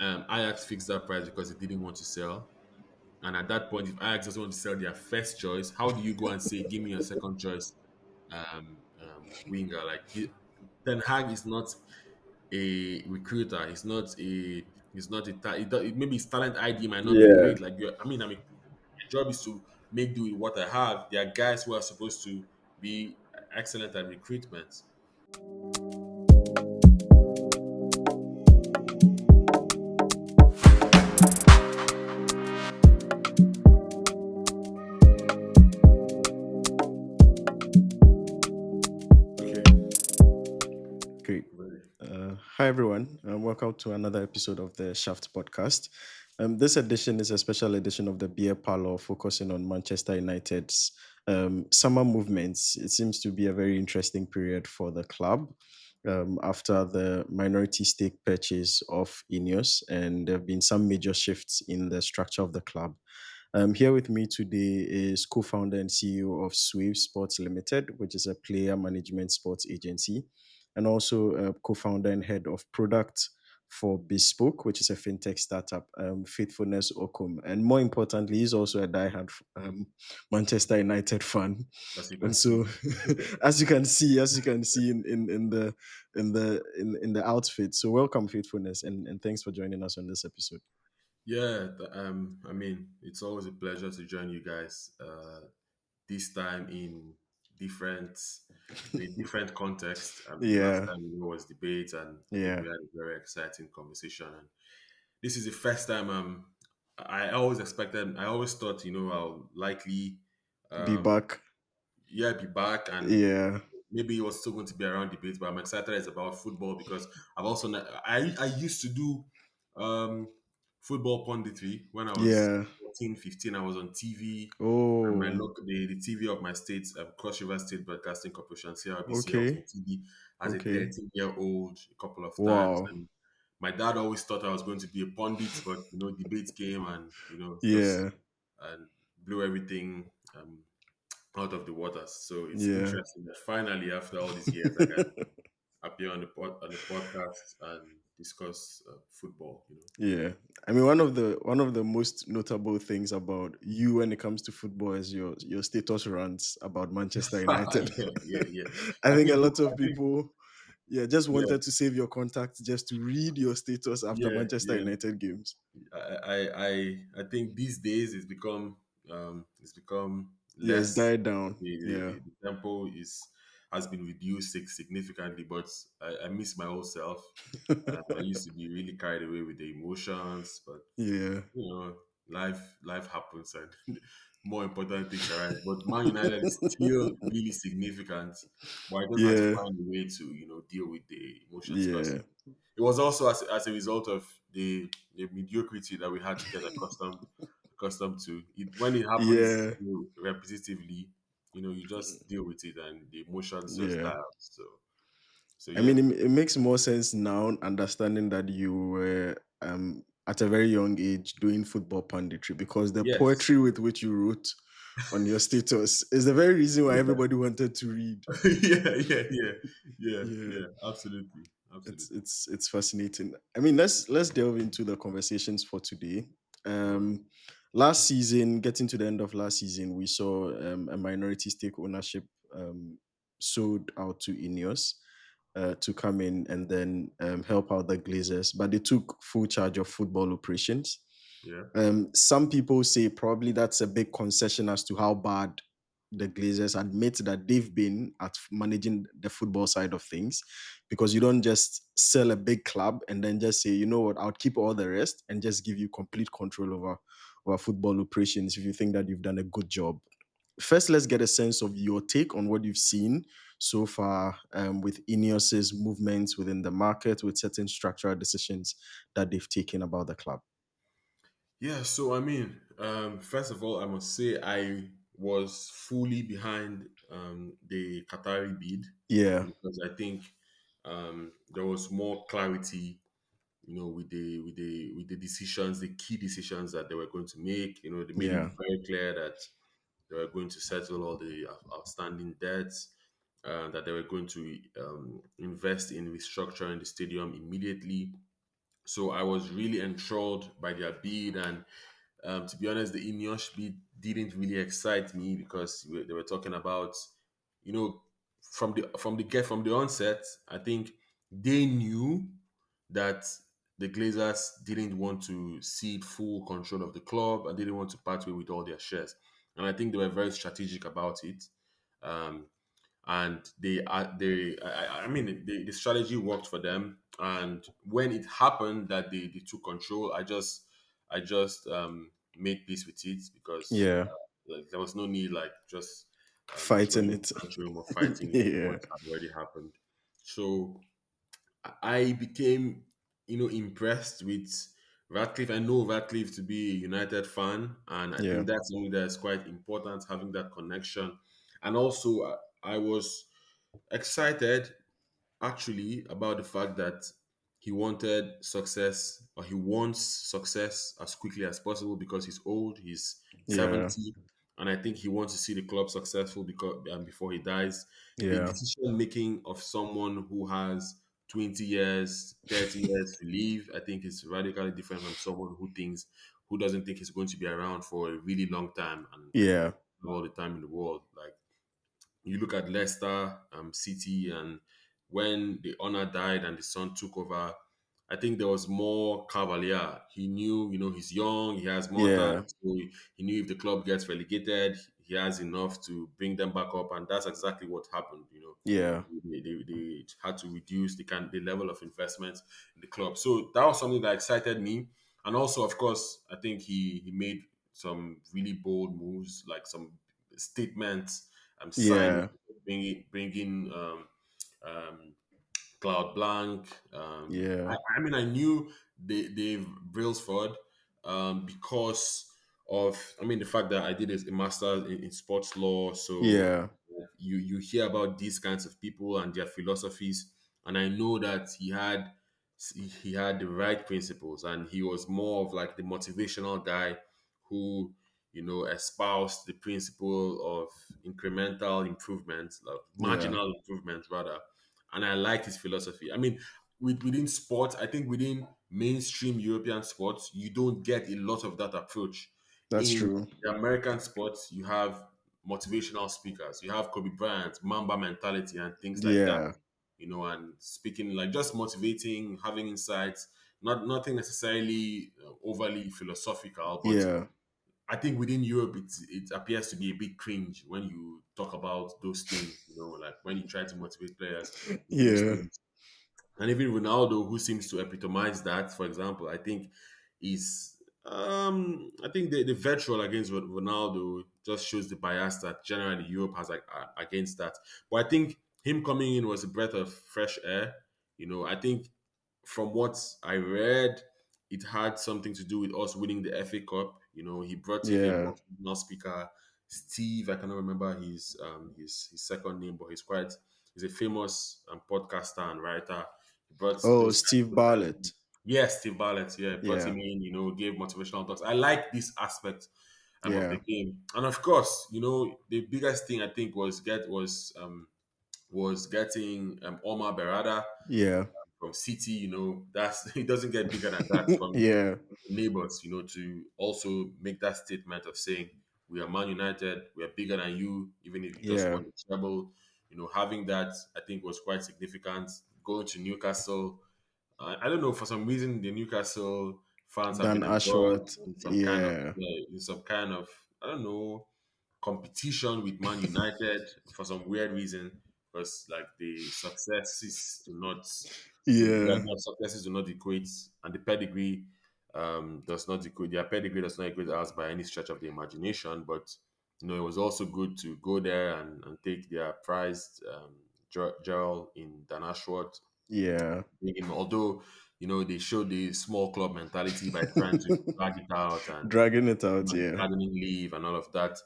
Ajax fixed that price because they didn't want to sell. And at that point, if Ajax doesn't want to sell their first choice, how do you go and say, "Give me your second choice winger"? Ten Hag is not a recruiter. He's not a. He's not a. Maybe his talent ID might not be Yeah. great. Like you, I mean, my job is to make do with what I have. There are guys who are supposed to be excellent at recruitment. Okay. Great. Hi, everyone, and welcome to another episode of the Shaft podcast. This edition is a special edition of the Beer Parlor focusing on Manchester United's summer movements. It seems to be a very interesting period for the club after the minority stake purchase of INEOS, and there have been some major shifts in the structure of the club. Here with me today is co-founder and CEO of Suave Sports Limited, which is a player management sports agency, and also co-founder and head of product for Bizpoke, which is a fintech startup, Faithfulness Okom. And more importantly, he's also a diehard Manchester United fan. As you And can so, see. as you can see in the outfit. So welcome, Faithfulness, and thanks for joining us on this episode. Yeah, I mean, it's always a pleasure to join you guys. This time different, in a different context. The last Yeah, time was debate, and I think we yeah, had a very exciting conversation. And this is the first time. I always expected. I always thought, I'll likely, be um, back. yeah, be back, and Yeah, maybe it was still going to be around debates, but I'm excited it's about football because I've also I used to do um, football punditry when I was yeah. 14, 15. I was on TV. And my Oh, local the TV of my state, Cross River State Broadcasting Corporation, CRBC. I was on okay, TV as a okay. 13-year-old a couple of times, Wow. and my dad always thought I was going to be a pundit, but debate came and just Yeah, and blew everything out of the waters. So it's yeah. interesting that finally, after all these years, I can appear on the podcast and discuss football. Yeah. I mean, one of the most notable things about you when it comes to football is your status runs about Manchester United. Yeah, yeah, yeah. I I think a think, lot of I think, people, yeah, just yeah, wanted to save your contact just to read your status after yeah, Manchester yeah. United games. I think these days it's become Yeah, it's less. died down. The, the, Yeah. the, the tempo has been reduced significantly, but I miss my old self. I used to be really carried away with the emotions, but Yeah. you know, life happens and more important things arise. But Man United is still really significant. But I just had to Yeah. find a way to, deal with the emotions because Yeah. it was also as a result of the mediocrity that we had to get accustomed to. When it happens Yeah. repetitively, you just deal with it and the emotions just die Yeah. out. So I yeah. mean, it makes more sense now, understanding that you were at a very young age doing football punditry, because the Yes. poetry with which you wrote on your status is the very reason why Yeah. everybody wanted to read. Yeah, Yeah. Absolutely. it's Absolutely. it's it's fascinating. I mean, let's delve into the conversations for today. All right. Um, Last season, getting to the end of last season, we saw a minority stake ownership sold out to INEOS to come in and then help out the Glazers, but they took full charge of football operations. Yeah. Some people say probably that's a big concession as to how bad the Glazers admit that they've been at managing the football side of things, because you don't just sell a big club and then just say, you know what, I'll keep all the rest and just give you complete control over football operations if you think that you've done a good job. First, let's get a sense of your take on what you've seen so far with Ineos's movements within the market, with certain structural decisions that they've taken about the club. Yeah. So I mean, first of all, I must say I was fully behind the Qatari bid Yeah, because I think there was more clarity, with the decisions, the key decisions that they were going to make. They made it yeah, very clear that they were going to settle all the outstanding debts, that they were going to invest in restructuring the stadium immediately. So I was really enthralled by their bid, and to be honest, the INEOS bid didn't really excite me because they were talking about, you know, from the onset. I think they knew that the Glazers didn't want to cede full control of the club and didn't want to part way with all their shares, and I think they were very strategic about it. Um, and I mean the strategy worked for them, and when it happened that they took control, I just made peace with it because Yeah. like, there was no need like just Fighting throwing it. tantrum or fighting it Yeah. what had already happened. So I became, impressed with Radcliffe. I know Radcliffe to be a United fan, and I Yeah. think that's something that's quite important, having that connection. And also, I was excited actually about the fact that he wanted success, or he wants success as quickly as possible because he's old, he's Yeah. 70, and I think he wants to see the club successful because before he dies. The Yeah. decision making of someone who has 20 years, 30 years to leave, I think is radically different from someone who doesn't think he's going to be around for a really long time and Yeah. all the time in the world. Like, you look at Leicester, City, and when the owner died and the son took over, I think there was more cavalier. He knew, he's young, he has more time, Yeah. so he knew if the club gets relegated, he has enough to bring them back up, and that's exactly what happened. Yeah. They had to reduce the level of investment in the club, so that was something that excited me. And also, of course, I think he made some really bold moves, like some statements, signing, Yeah. bringing um, Cloud Blanc. Yeah. I mean, I knew Dave Brailsford because of, I mean, the fact that I did a master's in sports law. So Yeah. you hear about these kinds of people and their philosophies, and I know that he had the right principles, and he was more of like the motivational guy who espoused the principle of incremental improvement, like Yeah. marginal improvement rather. And I liked his philosophy. I mean, within sports, I think within mainstream European sports, you don't get a lot of that approach. That's In true. the American sports, you have motivational speakers, you have Kobe Bryant, Mamba mentality, and things like that. Yeah. And speaking like just motivating, having insights, nothing necessarily overly philosophical, but Yeah. I think within Europe, it appears to be a bit cringe when you talk about those things. Like when you try to motivate players with those Yeah. things. And even Ronaldo, who seems to epitomize that, for example, I think is I think the vitriol against Ronaldo just shows the bias that generally Europe has like against that. But I think him coming in was a breath of fresh air. I think from what I read, it had something to do with us winning the FA Cup. He brought in a Yeah. motivational speaker, Steve. I cannot remember his second name, but he's a famous podcaster and writer. He brought Oh, those Steve guys. Bartlett. Yes, Steve Bartlett. Yeah, brought Yeah. him in. Gave motivational talks. I like this aspect of the Yeah. game, and of course, the biggest thing I think was getting Omar Berada Yeah. from City. That's it doesn't get bigger than that from Yeah. neighbors. To also make that statement of saying we are Man United, we are bigger than you, even if you just Yeah. won the treble. Having that I think was quite significant. Going to Newcastle, I don't know, for some reason the Newcastle fans have Dan been involved Ashworth. in some kind of Yeah. yeah, in some kind of I don't know competition with Man United for some weird reason, because like the successes do not Yeah. their successes do not equate, and the pedigree does not equate, their pedigree does not equate ours by any stretch of the imagination. But it was also good to go there and take their prized Gerald in Dan Ashworth. Yeah. Although they showed the small club mentality by trying to drag it out and Dragging it out. Yeah. gardening leave and all of that.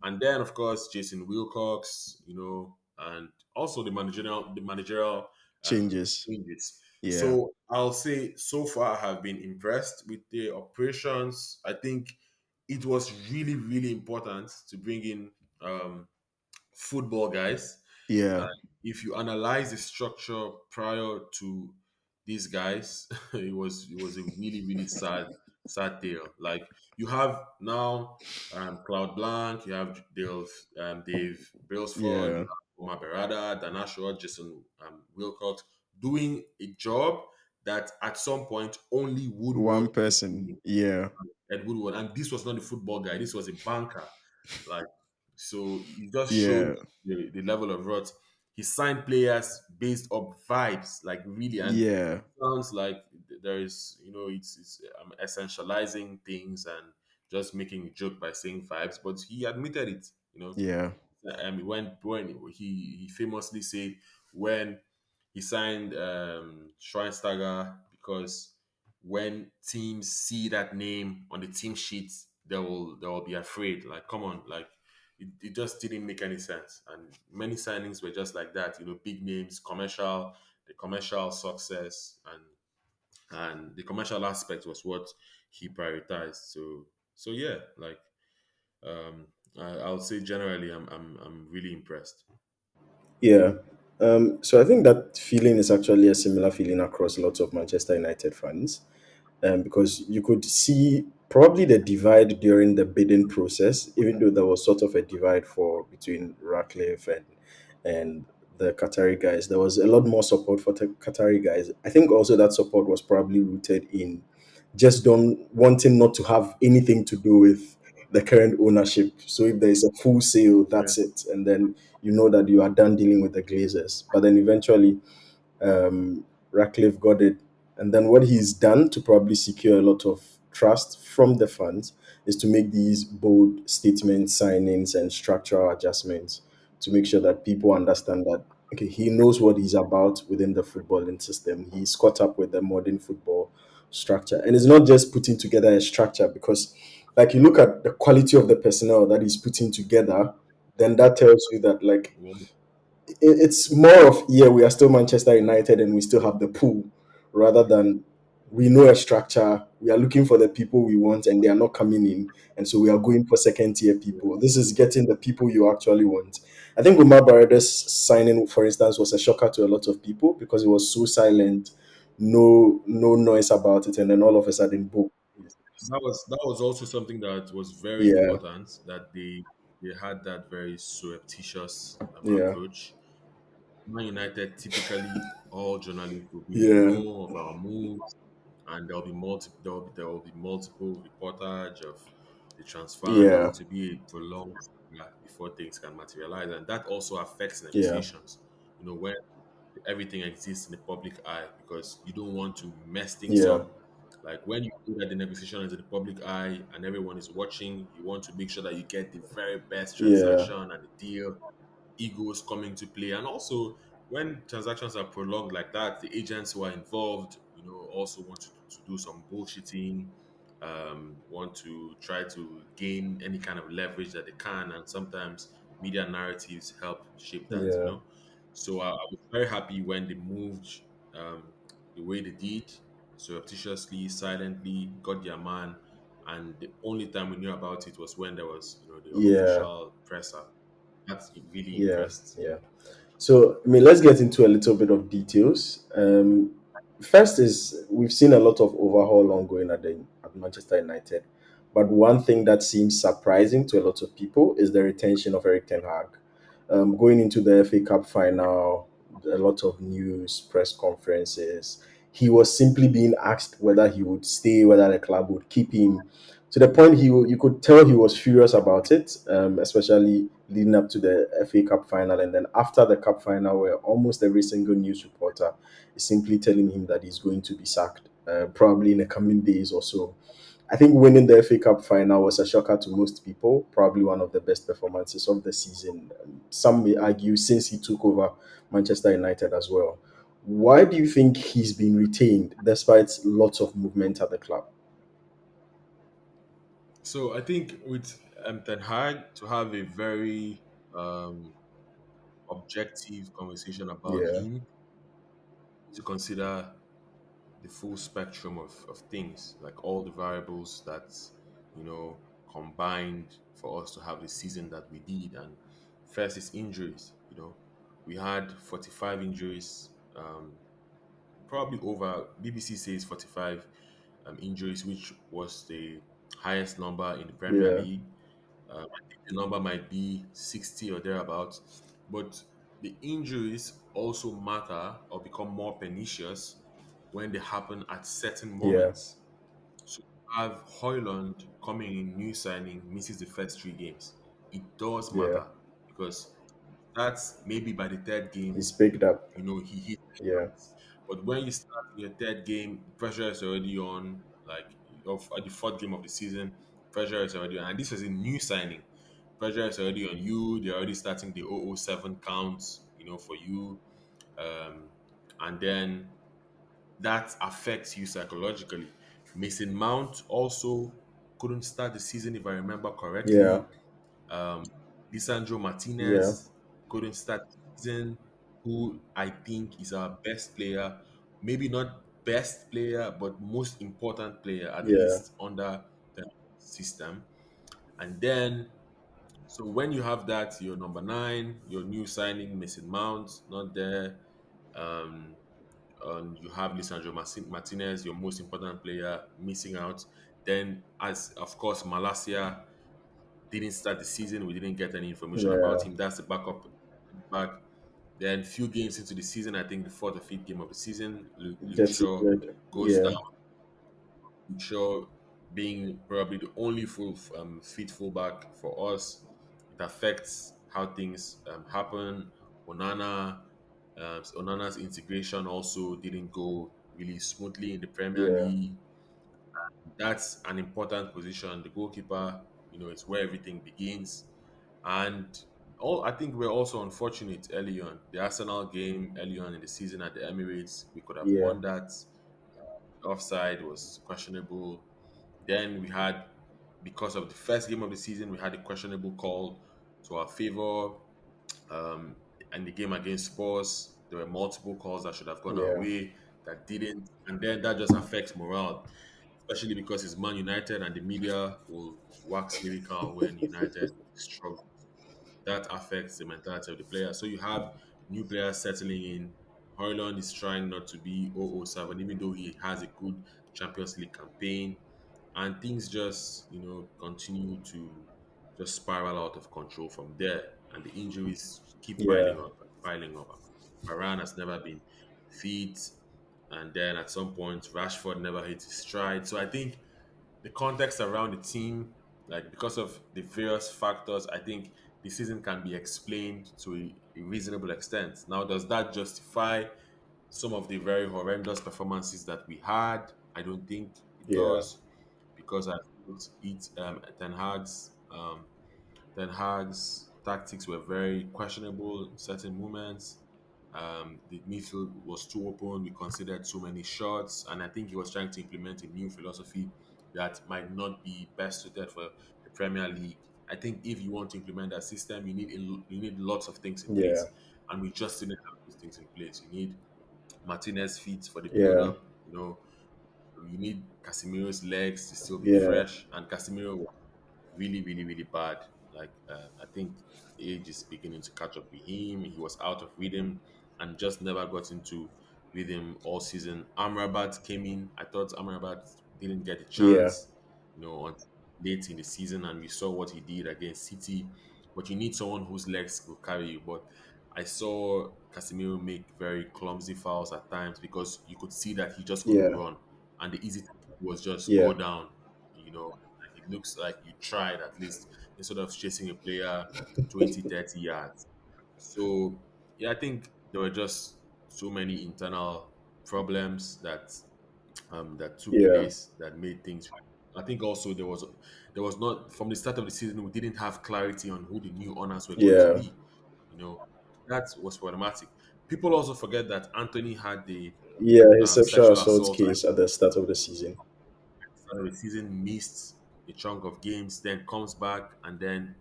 And then of course Jason Wilcox, and also the managerial Changes. changes. Yeah. So I'll say so far I have been impressed with the operations. I think it was really, really important to bring in football guys. Yeah. If you analyze the structure prior to these guys, it was a really sad tale. Like you have now Cloud Blanc, you have Dave Brailsford, you Yeah. have Omar Berada, Dana Shaw, Jason Wilcox doing a job that at some point only One Woodward could person. do. Yeah. Ed Woodward, and this was not a football guy. This was a banker. Like so, it just Yeah. showed the level of rot. He signed players based on vibes, like really, and Yeah. sounds like there is, it's essentializing things and just making a joke by saying vibes, but he admitted it. Yeah. When he famously said when he signed Schweinsteiger because when teams see that name on the team sheet, they will be afraid. Like, come on, like it just didn't make any sense. And many signings were just like that. Big names, the commercial success, and the commercial aspect was what he prioritized. So yeah, like I'll say generally, I'm really impressed. Yeah. So I think that feeling is actually a similar feeling across lots of Manchester United fans, because you could see probably the divide during the bidding process, even though there was sort of a divide for between Ratcliffe and the Qatari guys. There was a lot more support for the Qatari guys. I think also that support was probably rooted in just don't wanting not to have anything to do with the current ownership. So if there is a full sale, Yeah. that's it, and then you know that you are done dealing with the Glazers. But then eventually Ratcliffe got it. And then what he's done to probably secure a lot of trust from the fans is to make these bold statements, signings, and structural adjustments to make sure that people understand that okay, he knows what he's about within the footballing system. He's caught up with the modern football structure, and it's not just putting together a structure because, like, you look at the quality of the personnel that he's putting together, then that tells you that like Well, it's more of yeah, we are still Manchester United and we still have the pool rather than we know a structure, we are looking for the people we want and they are not coming in, and so we are going for second tier people. This is getting the people you actually want. I think Umar Barada's signing, for instance, was a shocker to a lot of people because it was so silent, no noise about it, and then all of a sudden, boom. that was also something that was very Yeah, important, that they had that very surreptitious yeah, approach. Man United, typically all journalists will be in yeah, know of our moves, and there will be multiple reportage of the transfer, and there yeah, will to be a prolonged saga before things can materialize, and that also affects yeah, negotiations. When everything exists in the public eye, because you don't want to mess things yeah, up. Like when you do that the negotiation is in the public eye and everyone is watching, you want to make sure that you get the very best yeah, transaction and the deal, egos come into play. And also, when transactions are prolonged like that, the agents who are involved, also want to do some bullshitting, want to try to gain any kind of leverage that they can. And sometimes media narratives help shape that, yeah, So I was very happy when they moved the way they did, surreptitiously, silently, got their man. And the only time we knew about it was when there was, the yeah, official presser. That's really yeah, impressed. yeah. So, I mean, let's get into a little bit of details. First is we've seen a lot of overhaul ongoing at Manchester United, but one thing that seems surprising to a lot of people is the retention of Eric Ten Hag. Going into the FA Cup final, a lot of news, press conferences. He was simply being asked whether he would stay, whether the club would keep him. To the point you could tell he was furious about it, especially leading up to the FA Cup final, and then after the cup final, where almost every single news reporter is simply telling him that he's going to be sacked, probably in the coming days or so. I think winning the FA Cup final was a shocker to most people, probably one of the best performances of the season. Some may argue since he took over Manchester United as well. Why do you think he's been retained despite lots of movement at the club? So I think with Ten Hag to have a very objective conversation about Yeah, him, to consider the full spectrum of things, like all the variables that combined for us to have the season that we did. And first is injuries. We had 45 injuries probably over. BBC says 45 injuries, which was the highest number in the Premier Yeah. League. I think the number might be 60 or thereabouts. But the injuries also matter or become more pernicious when they happen at certain Yeah. moments. So you have Hoyland coming in, new signing, misses the first three games. It does Yeah. matter because that's maybe by the third game, He's picked up. he hit the Yeah. shots. But when you start your third game, pressure is already on. Like of at the fourth game of the season, pressure is already on. And this was a new signing. Pressure is already on you. They're already starting the 007 counts, for you. Um, and then that affects you psychologically. Mason Mount also couldn't start the season, if I remember Yeah. correctly. Um, Lisandro Yeah. Martinez couldn't start the season, who I think is our best player. Maybe not best player, but most important player, at Yeah. least under the system. And then, so when you have that, your number nine, your new signing, Mason Mount, not there. Um, you have Lisandro Martinez, your most important player, missing out. Then, as of course, Malasia didn't start the season. We didn't get any information about Yeah. him. That's the backup back. Then, few games into the season, I think the fourth or fifth game of the season, Luke Gets Shaw injured. goes down. Yeah. Luke Shaw being probably the only fit fullback for us, it affects how things happen. Onana, Onana's integration also didn't go really smoothly in the Premier Yeah. League. That's an important position. The goalkeeper, it's where everything begins. And all I think we're also unfortunate early on. The Arsenal game early on in the season at the Emirates, we could have Yeah. won that. Offside was questionable. Then we had, because of the first game of the season, we had a questionable call to our favor. Um, and the game against Spurs, there were multiple calls that should have gone our Yeah. way that didn't. And then that just affects morale, especially because it's Man United and the media will wax lyrical when United struggle. That affects the mentality of the player. So you have new players settling in. Hoyland is trying not to be 007, even though he has a good Champions League campaign. And things just, continue to just spiral out of control from there. And the injuries keep Yeah. piling up and piling up. Varane has never been fit. And then at some point, Rashford never hit his stride. So I think the context around the team, like because of the various factors, I think the season can be explained to a reasonable extent. Now, does that justify some of the very horrendous performances that we had? I don't think it Yeah. does, because I feel Ten Hag's tactics were very questionable in certain moments. The midfield was too open. We considered too many shots, and I think he was trying to implement a new philosophy that might not be best suited for the Premier League. I think if you want to implement that system, you need lots of things in Yeah. place, and we just didn't have those things in place. You need Martinez feet for the build Yeah. up. You need Casemiro's legs to still be Yeah. fresh, and Casemiro really, really, really bad. Like I think age is beginning to catch up with him. He was out of rhythm and just never got into rhythm all season. Amrabat came in. I thought Amrabat didn't get a Yeah. chance, until late in the season, and we saw what he did against City. But you need someone whose legs will carry you. But I saw Casemiro make very clumsy fouls at times because you could see that he just couldn't Yeah. run, and the easy thing was just go Yeah. down. Like it looks like you tried at least instead of chasing a player 20, 30 yards. So, yeah, I think there were just so many internal problems that took Yeah. place that made things. I think also there was not, from the start of the season, we didn't have clarity on who the new owners were going to Yeah. be. You know, that was problematic. People also forget that Anthony had the Yeah. His sexual sexual assault assault case at the start of the season. start of the season, missed a chunk of games, then comes back, and then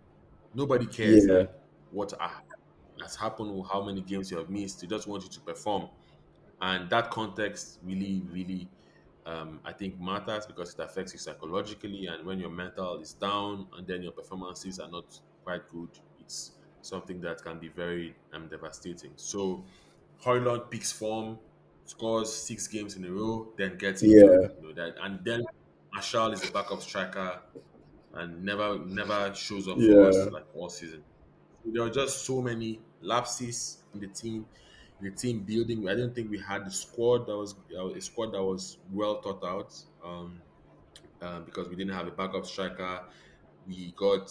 nobody cares Yeah. like what has happened or how many games you have missed. They just want you to perform, and that context really, really, I think matters because it affects you psychologically. And when your mental is down, and then your performances are not quite good, it's something that can be very devastating. So, Hoyland picks form. scores 6 games in a row, then gets injured. Yeah. That, and then Marshall is a backup striker and never shows up for us Yeah. like all season. There are just so many lapses in the team building. I don't think we had the squad that was a squad that was well thought out. Because we didn't have a backup striker. We got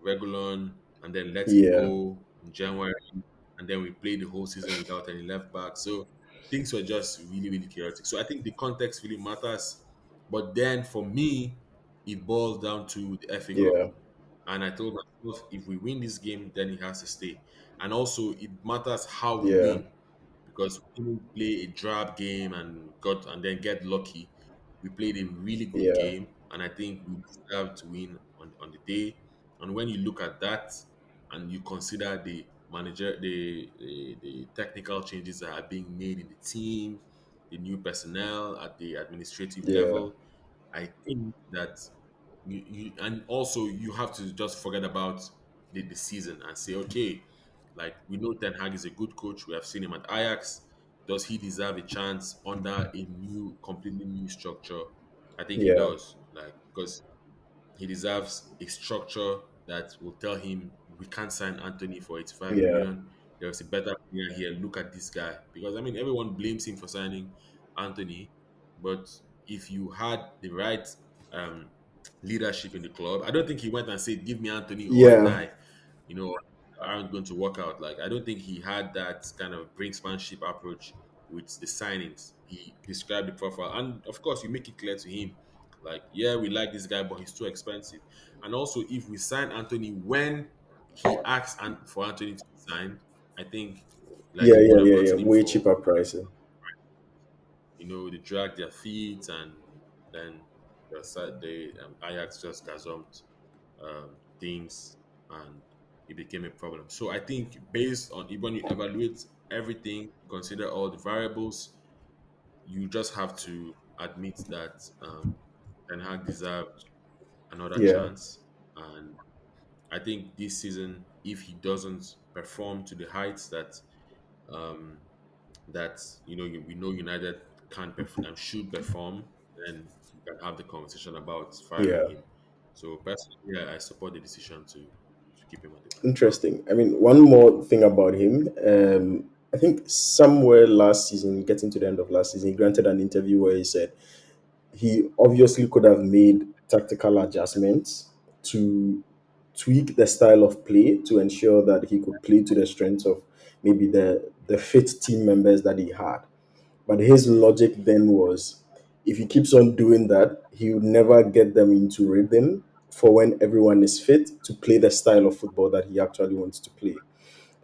Regulon and then let him Yeah. go in January, and then we played the whole season without any left back. So things were just really, really chaotic. So I think the context really matters. But then for me, it boils down to the FA Cup. Yeah. And I told myself, if we win this game, then he has to stay. And also, it matters how we Yeah. win because we didn't play a drab game and then get lucky. We played a really good Yeah. game, and I think we deserved to win on the day. And when you look at that, and you consider the technical changes that are being made in the team, the new personnel at the administrative Yeah. level, I think that and also you have to just forget about the season and say, okay, like we know Ten Hag is a good coach. We have seen him at Ajax. Does he deserve a chance under a completely new structure? I think he Yeah. does. Like because he deserves a structure that will tell him we can't sign Anthony for 85 Yeah. million. There's a better player here. Look at this guy. Because I mean everyone blames him for signing Anthony, but if you had the right um, leadership in the club, I don't think he went and said, "Give me Anthony or I Yeah. die." You know, aren't going to work out. Like I don't think he had that kind of brinksmanship approach with the signings. He described the profile, and of course, you make it clear to him, like, yeah, we like this guy, but he's too expensive. And also, if we sign Anthony when he asked for Anthony to sign, I think like Yeah. we would Yeah. have Yeah. Yeah. gotten him Way for cheaper pricing. they drag their feet and then Ajax just gazumped things and it became a problem. So I think based on when you evaluate everything, consider all the variables, you just have to admit that Ten Hag deserved another Yeah. chance. And I think this season, if he doesn't perform to the heights um, that we know United can should perform, then you can have the conversation about firing Yeah. him. So personally, I support the decision to keep him at the club. Interesting. I mean, one more thing about him. I think somewhere last season, getting to the end of last season, he granted an interview where he said he obviously could have made tactical adjustments to tweak the style of play to ensure that he could play to the strengths of maybe the fit team members that he had. But his logic then was if he keeps on doing that, he would never get them into rhythm for when everyone is fit to play the style of football that he actually wants to play.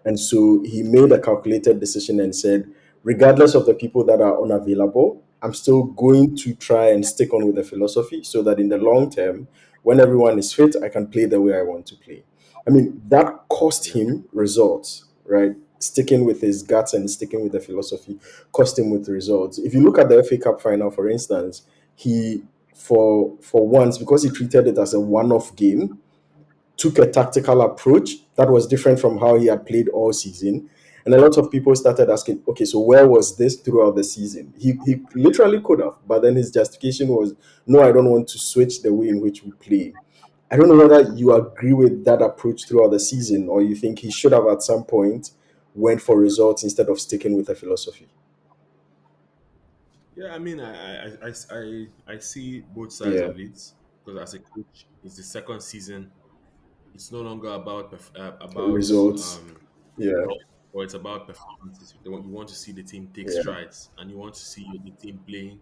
And so he made a calculated decision and said, regardless of the people that are unavailable, I'm still going to try and stick on with the philosophy so that in the long term, when everyone is fit, I can play the way I want to play. I mean, that cost Yeah, him results, right? Sticking with his guts and sticking with the philosophy cost him with results. If you look at the FA Cup final, for instance, he for once, because he treated it as a one-off game, took a tactical approach that was different from how he had played all season. And a lot of people started asking, okay, so where was this throughout the season? He literally could have, but then his justification was, no, I don't want to switch the way in which we play. I don't know whether you agree with that approach throughout the season or you think he should have at some point went for results instead of sticking with the philosophy. yeah. I mean, I see both sides Yeah. of it because as a coach, it's the second season. It's no longer about Results. Yeah. or it's about performances. You want to see the team take Yeah. strides, and you want to see the team playing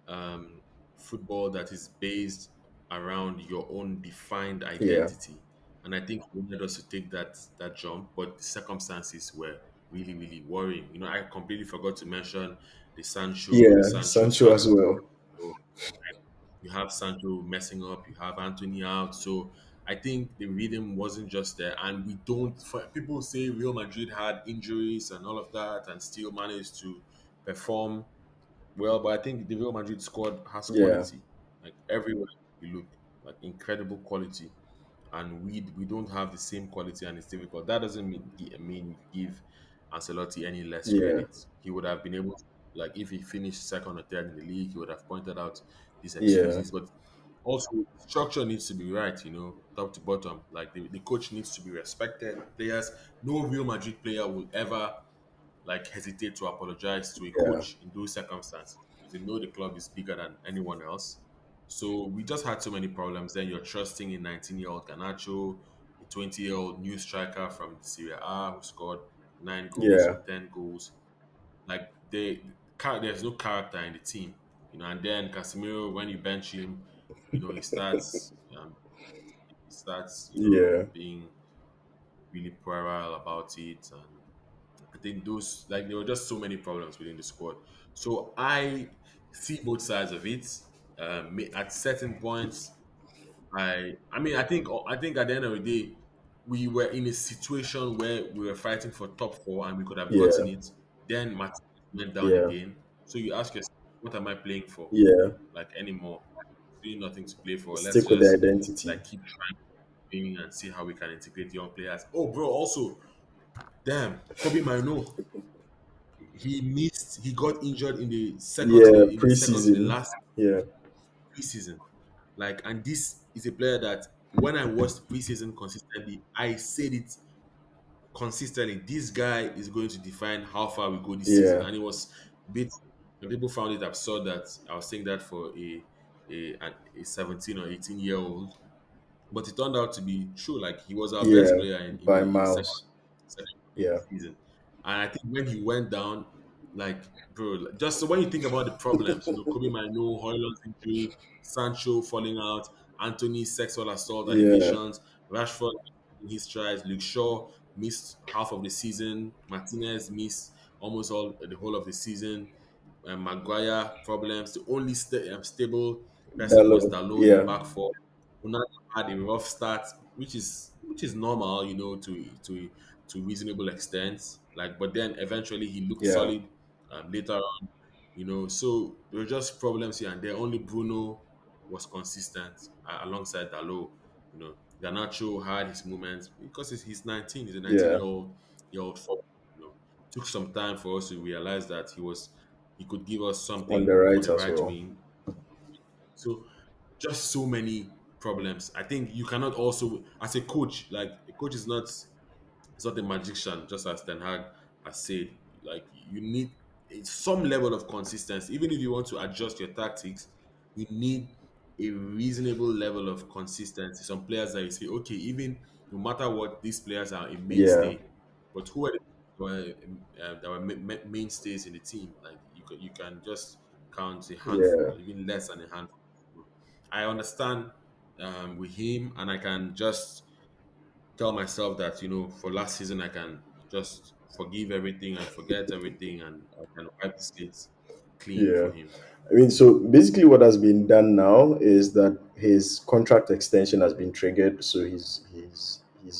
um, football that is based around your own defined Yeah. identity. And I think he wanted us to take that jump, but the circumstances were really, really worrying. I completely forgot to mention the Yeah. Sancho Sancho as saga. well. So you have Sancho messing up, you have Anthony out. So I think the rhythm wasn't just there. And we don't, people say Real Madrid had injuries and all of that and still managed to perform well. But I think the Real Madrid squad has Yeah. quality, like everywhere you look, like incredible quality. And we don't have the same quality and it's difficult. That doesn't mean give Ancelotti any less Yeah. credit. He would have been able to Like if he finished second or third in the league, he would have pointed out these Yeah. excuses. But also, structure needs to be right, top to bottom. Like the coach needs to be respected. Players, no Real Madrid player will ever like hesitate to apologize to a Yeah. coach in those circumstances because they know the club is bigger than anyone else. So we just had so many problems. Then you're trusting a 19-year-old Ganacho, a 20-year-old new striker from Serie A who scored 9 goals or Yeah. 10 goals. Like there's no character in the team, And then Casemiro, when you bench him, he starts, Yeah. being really puerile about it, and I think those like there were just so many problems within the squad. So I see both sides of it. At certain points, I think at the end of the day, we were in a situation where we were fighting for top four and we could have gotten Yeah. it. Then Martinez went down Yeah. again. So you ask yourself, what am I playing for? Yeah. Like anymore? Really nothing to play for. Let's Stick with the just identity. like keep trying and see how we can integrate young players. Oh, bro! Also, damn, Kobe Mino. He got injured in the second to Yeah. the Preseason. last Yeah. preseason. Like, and this is a player that when I watched preseason consistently, I said it consistently. This guy is going to define how far we go this season, Yeah. and it was bit. When people found it absurd that I was saying that for a 17 or 18-year old, but it turned out to be true. Like he was our best Yeah. player in By the second miles. second Yeah. season. And I think when he went down, like bro, just so when you think about the problems, Kobe Mino, Hoyland's injury, Sancho falling out, Anthony's sexual assault Yeah. allegations, Rashford in his strides, Luke Shaw missed half of the season, Martinez missed almost all the whole of the season, Maguire problems. The only stable person was Dallo. Dalot in the Yeah. back four. Ronaldo had a rough start, which is normal, to reasonable extent. Like, but then eventually he looked Yeah. solid. Later on, so there were just problems here and there. Only Bruno was consistent alongside Dalot. Garnacho had his moments because he's 19. He's a 19 Yeah. year old forward. Took some time for us to realize that he could give us On the something on right the as right well. wing. So just so many problems. I think you cannot also, as a coach, like a coach is not a magician, just as Ten Hag has said. Like you need some level of consistency. Even if you want to adjust your tactics, you need a reasonable level of consistency. Some players that you say, okay, even no matter what, these players are a Yeah. mainstay. But who are the that were mainstays in the team? Like you can just count a Yeah. handful, even less than a handful. I understand with him, and I can just tell myself that for last season I can just forgive everything and forget everything, and I can wipe the slate clean Yeah. for him. I mean, so basically, what has been done now is that his contract extension has been triggered, so he's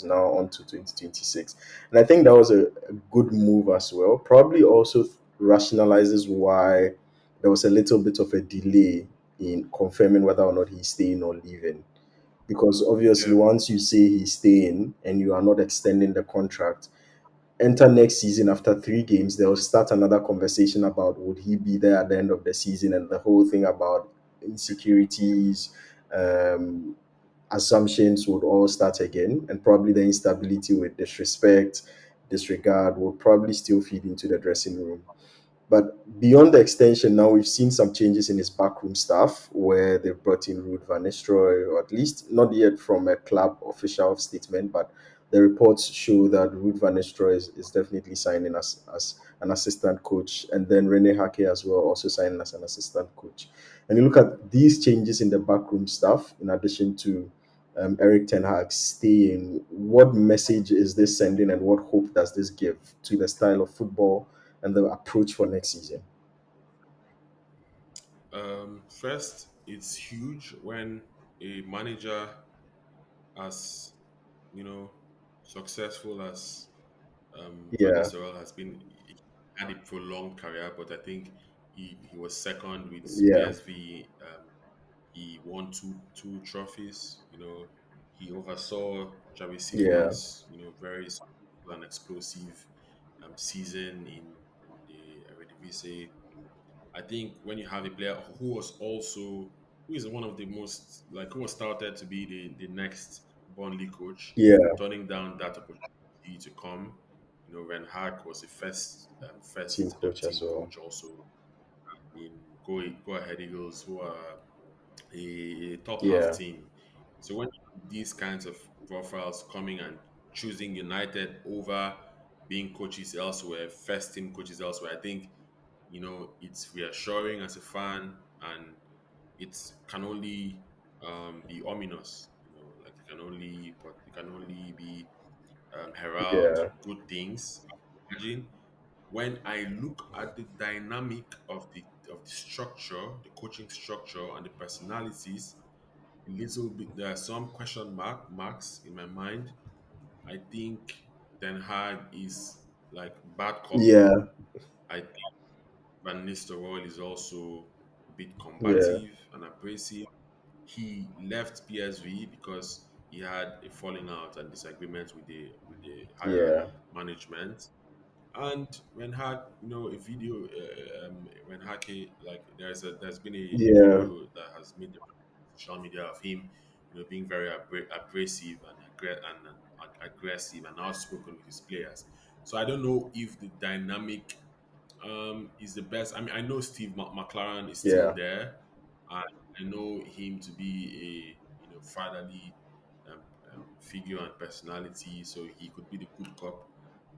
now on to 2026, and I think that was a good move as well. Probably also rationalizes why there was a little bit of a delay in confirming whether or not he's staying or leaving. Because obviously, Yeah. once you say he's staying and you are not extending the contract, enter next season after 3 games, they'll start another conversation about would he be there at the end of the season, and the whole thing about insecurities, um, assumptions would all start again, and probably the instability with disrespect, disregard will probably still feed into the dressing room. But beyond the extension, now we've seen some changes in his backroom staff where they've brought in Ruud van Nistelrooy, or at least not yet from a club official statement, but the reports show that Ruud van Nistelrooy is definitely signing as an assistant coach, and then Rene Hake as well, also signing as an assistant coach. And you look at these changes in the backroom staff, in addition to Eric Ten Hag staying, what message is this sending, and what hope does this give to the style of football and the approach for next season? First, it's huge when a manager as you know successful as Van Yeah, Nistelrooy has been. He had a prolonged career, but I think he was second with yeah, PSV. He won two trophies. He oversaw Xavi yeah, Simon's very successful and explosive season in the Eredivisie. I think when you have a player who is one of the most like who was touted to be the next Burnley coach, Yeah. turning down that opportunity to come. You know, when Hack was the Team first coach as team well. coach also in Go Ahead Eagles, who are a top half Yeah. team. So when these kinds of profiles coming and choosing United over being coaches elsewhere, first team coaches elsewhere, I think it's reassuring as a fan, and it can only be ominous. Like it can only be herald Yeah. good things. Imagine when I look at the dynamic of the structure, the coaching structure, and the personalities, a little bit there are some marks in my mind. I think Ten Hag is like bad copy. Yeah. I think Van Nistelrooy is also a bit Yeah. combative and abrasive. He left PSV because he had a falling out and disagreement with the higher Yeah. management. And when had a video when Hake like there's been a Yeah. video that has made the social media of him being very abrasive and aggressive and outspoken with his players. So I don't know if the dynamic is the best. I mean, I know Steve McLaren is still Yeah. there. I, I know him to be a fatherly um, figure and personality, so he could be the good cop.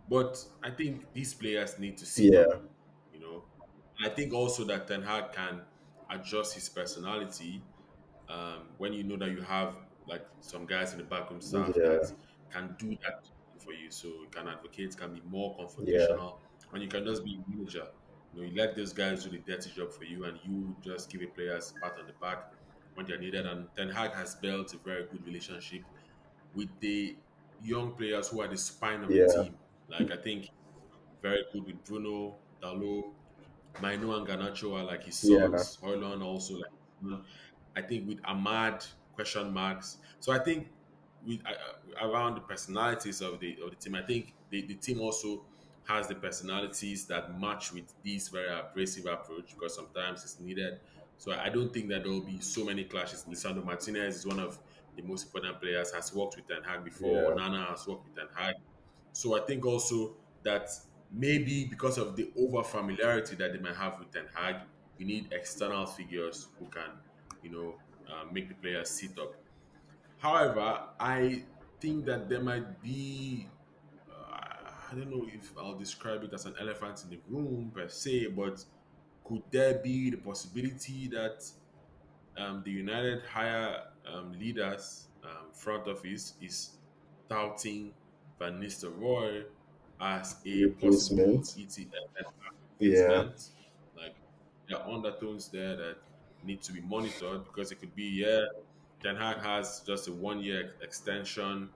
But I think these players need to sit up. Yeah. You know, I think also that Ten Hag can adjust his personality when you know that you have like some guys in the backroom staff that Yeah. can do that for you. So you can advocate, can be more Yeah. confrontational, and you can just be a manager. You let those guys do the dirty job for you, and you just give a players pat on the back when they're needed. And Ten Hag has built a very good relationship with the young players who are the spine of the Yeah. team. Like I think very good with Bruno, Dalo, Maino and Garnacho are like his Yeah. sons. Hoyland also like his son. I think with Ahmad question marks. So I think with around the personalities of the team, I think the team also has the personalities that match with this very abrasive approach because sometimes it's needed. So I don't think that there will be so many clashes. Lisandro Martinez is one of the most important players. Has worked with Ten Hag before. Yeah. Nana has worked with Ten Hag. So I think also that maybe because of the over familiarity that they might have with Ten Hag, you need external figures who can, make the players sit up. However, I think that there might be, I don't know if I'll describe it as an elephant in the room per se, but could there be the possibility that the United higher leaders, front office, is touting Van Nistelrooy as a possible Replacement. Yeah. replacement? Like there are undertones there that need to be monitored because it could be, yeah, Ten Hag has just a 1 year extension,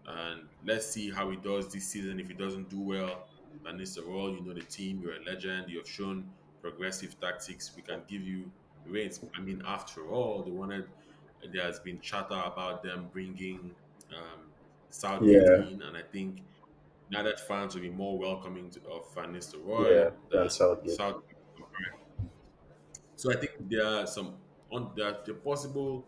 and let's see how he does this season. If he doesn't do well, and it's a role, you know the team, you're a legend, you have shown progressive tactics. We can give you the reins. I mean, after all, there has been chatter about them bringing Southgate Yeah. in, and I think now that fans will be more welcoming of Van Yeah. Nistelrooy Dan than Southgate. Southgate. So I think there are there are possible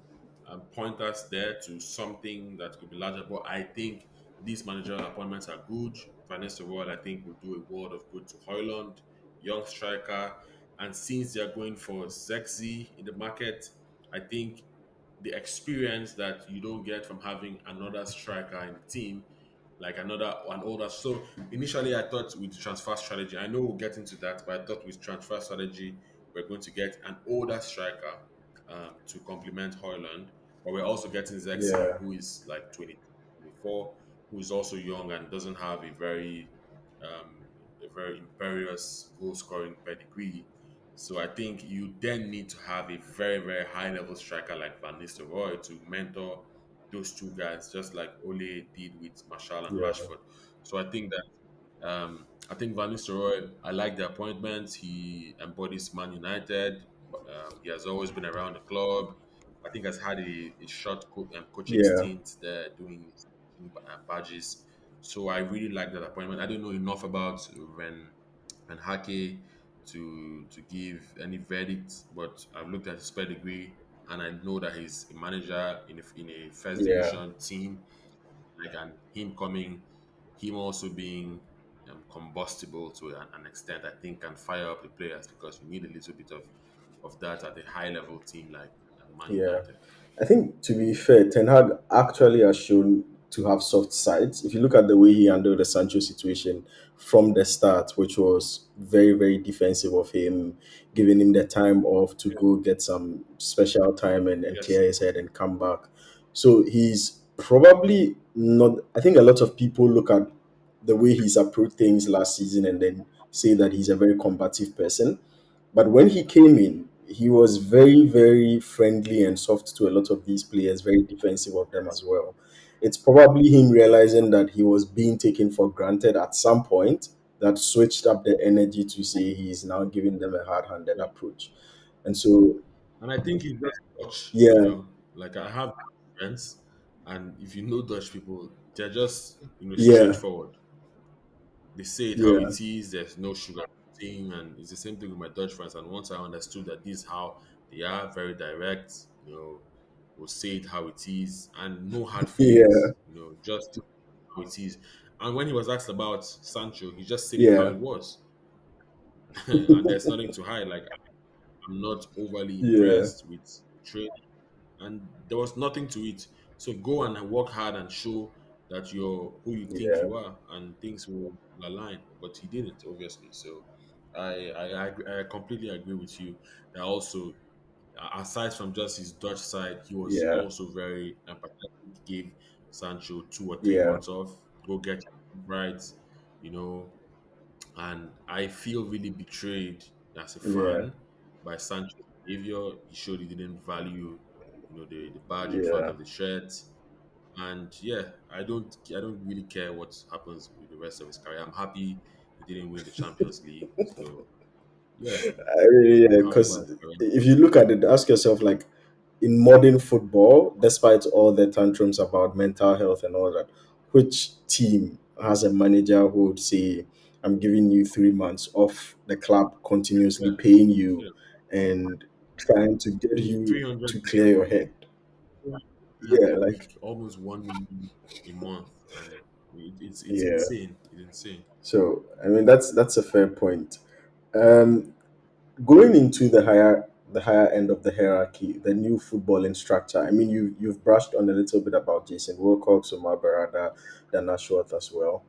pointers there to something that could be larger. But I think these managerial appointments are good. Vanessa Ward, I think, will do a world of good to Hoyland, young striker. And since they're going for sexy in the market, I think the experience that you don't get from having another striker in the team, like an older. So initially, I thought with transfer strategy, I know we'll get into that, but I thought with transfer strategy, we're going to get an older striker to complement Hoyland, but we're also getting Zexi, Yeah. who is like 24, who is also young and doesn't have um, a very imperious goal scoring pedigree. So I think you then need to have a very, very high level striker like Van Nistelrooy to mentor those two guys, just like Ole did with Marshall and Yeah. Rashford. So I think Van Nistelrooy, I like the appointment. He embodies Man United. He has always been around the club. I think has had a short coaching Yeah. stint there doing badges. So I really like that appointment. I don't know enough about Van Hake to give any verdict, but I've looked at his pedigree and I know that he's a manager in a first Yeah. division team. Like, and him coming, him also being combustible to an extent, I think can fire up the players because you need a little bit of that at a high level team like Man Yeah. United. I think to be fair, Ten Hag actually has shown to have soft sides. If you look at the way he handled the Sancho situation from the start, which was very, very defensive of him, giving him the time off to Yeah. go get some special time and Yes. clear his head and come back. So he's probably not. I think a lot of people look at the way he's approached things last season and then say that he's a very combative person. But when he came in, he was very, very friendly and soft to a lot of these players, very defensive of them as well. It's probably him realizing that he was being taken for granted at some point that switched up the energy to say he's now giving them a hard handed Yeah. approach. And so, And I think he's just Dutch, yeah, like I have friends, and if you know Dutch people, they're just, yeah, straightforward. They say it how yeah, it is. There's no sugar thing, and it's the same thing with my Dutch friends. And once I understood that this is how they are, very direct, will say it how it is, and no hard yeah, feelings, just how it is. And when he was asked about Sancho, he just said it how yeah, it was, and there's nothing to hide. Like, I'm not overly yeah, impressed with trade, and there was nothing to it. So go and work hard and show that you're who you think yeah, you are, and things will align. But he didn't, obviously. So I completely agree with you. That also, aside from just his Dutch side, he was yeah, also very empathetic. Gave Sancho 2 or 3 months yeah, off. Go get right, you know. And I feel really betrayed as a yeah, fan by Sancho's behavior. He showed he didn't value, the badge in front yeah. of the shirt. And yeah, I don't really care what happens with the rest of his career. I'm happy he didn't win the Champions League. So yeah, I really, yeah, however, because if you look at it, ask yourself, like, in modern football, despite all the tantrums about mental health and all that, which team has a manager who would say, I'm giving you 3 months off the club, continuously yeah, paying you yeah. and trying to get you 300 to clear your head? Yeah, a like, week, almost 1 million a month, and it's yeah. insane. It's insane. So, I mean, that's a fair point. Um, Going into the higher end of the hierarchy, the new footballing structure. I mean, you've brushed on a little bit about Jason Wilcox, Omar Barada, Dan Ashworth as well.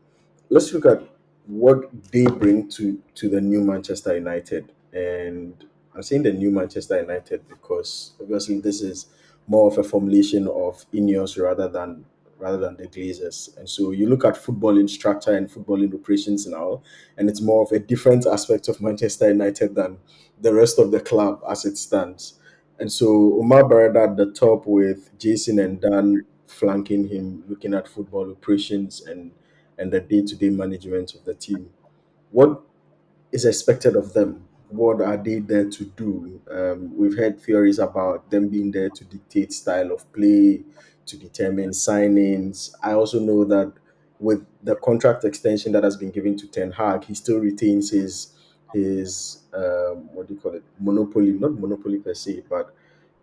Let's look at what they bring to the new Manchester United. And I'm saying the new Manchester United because obviously this is more of a formulation of INEOS rather than the Glazers. And so you look at footballing structure and footballing operations now, and it's more of a different aspect of Manchester United than the rest of the club as it stands. And so Omar Barada at the top with Jason and Dan flanking him, looking at football operations and the day-to-day management of the team. What is expected of them? What are they there to do? We've heard theories about them being there to dictate style of play, to determine signings. I also know that with the contract extension that has been given to Ten Hag, he still retains his what do you call it, monopoly, not monopoly per se, but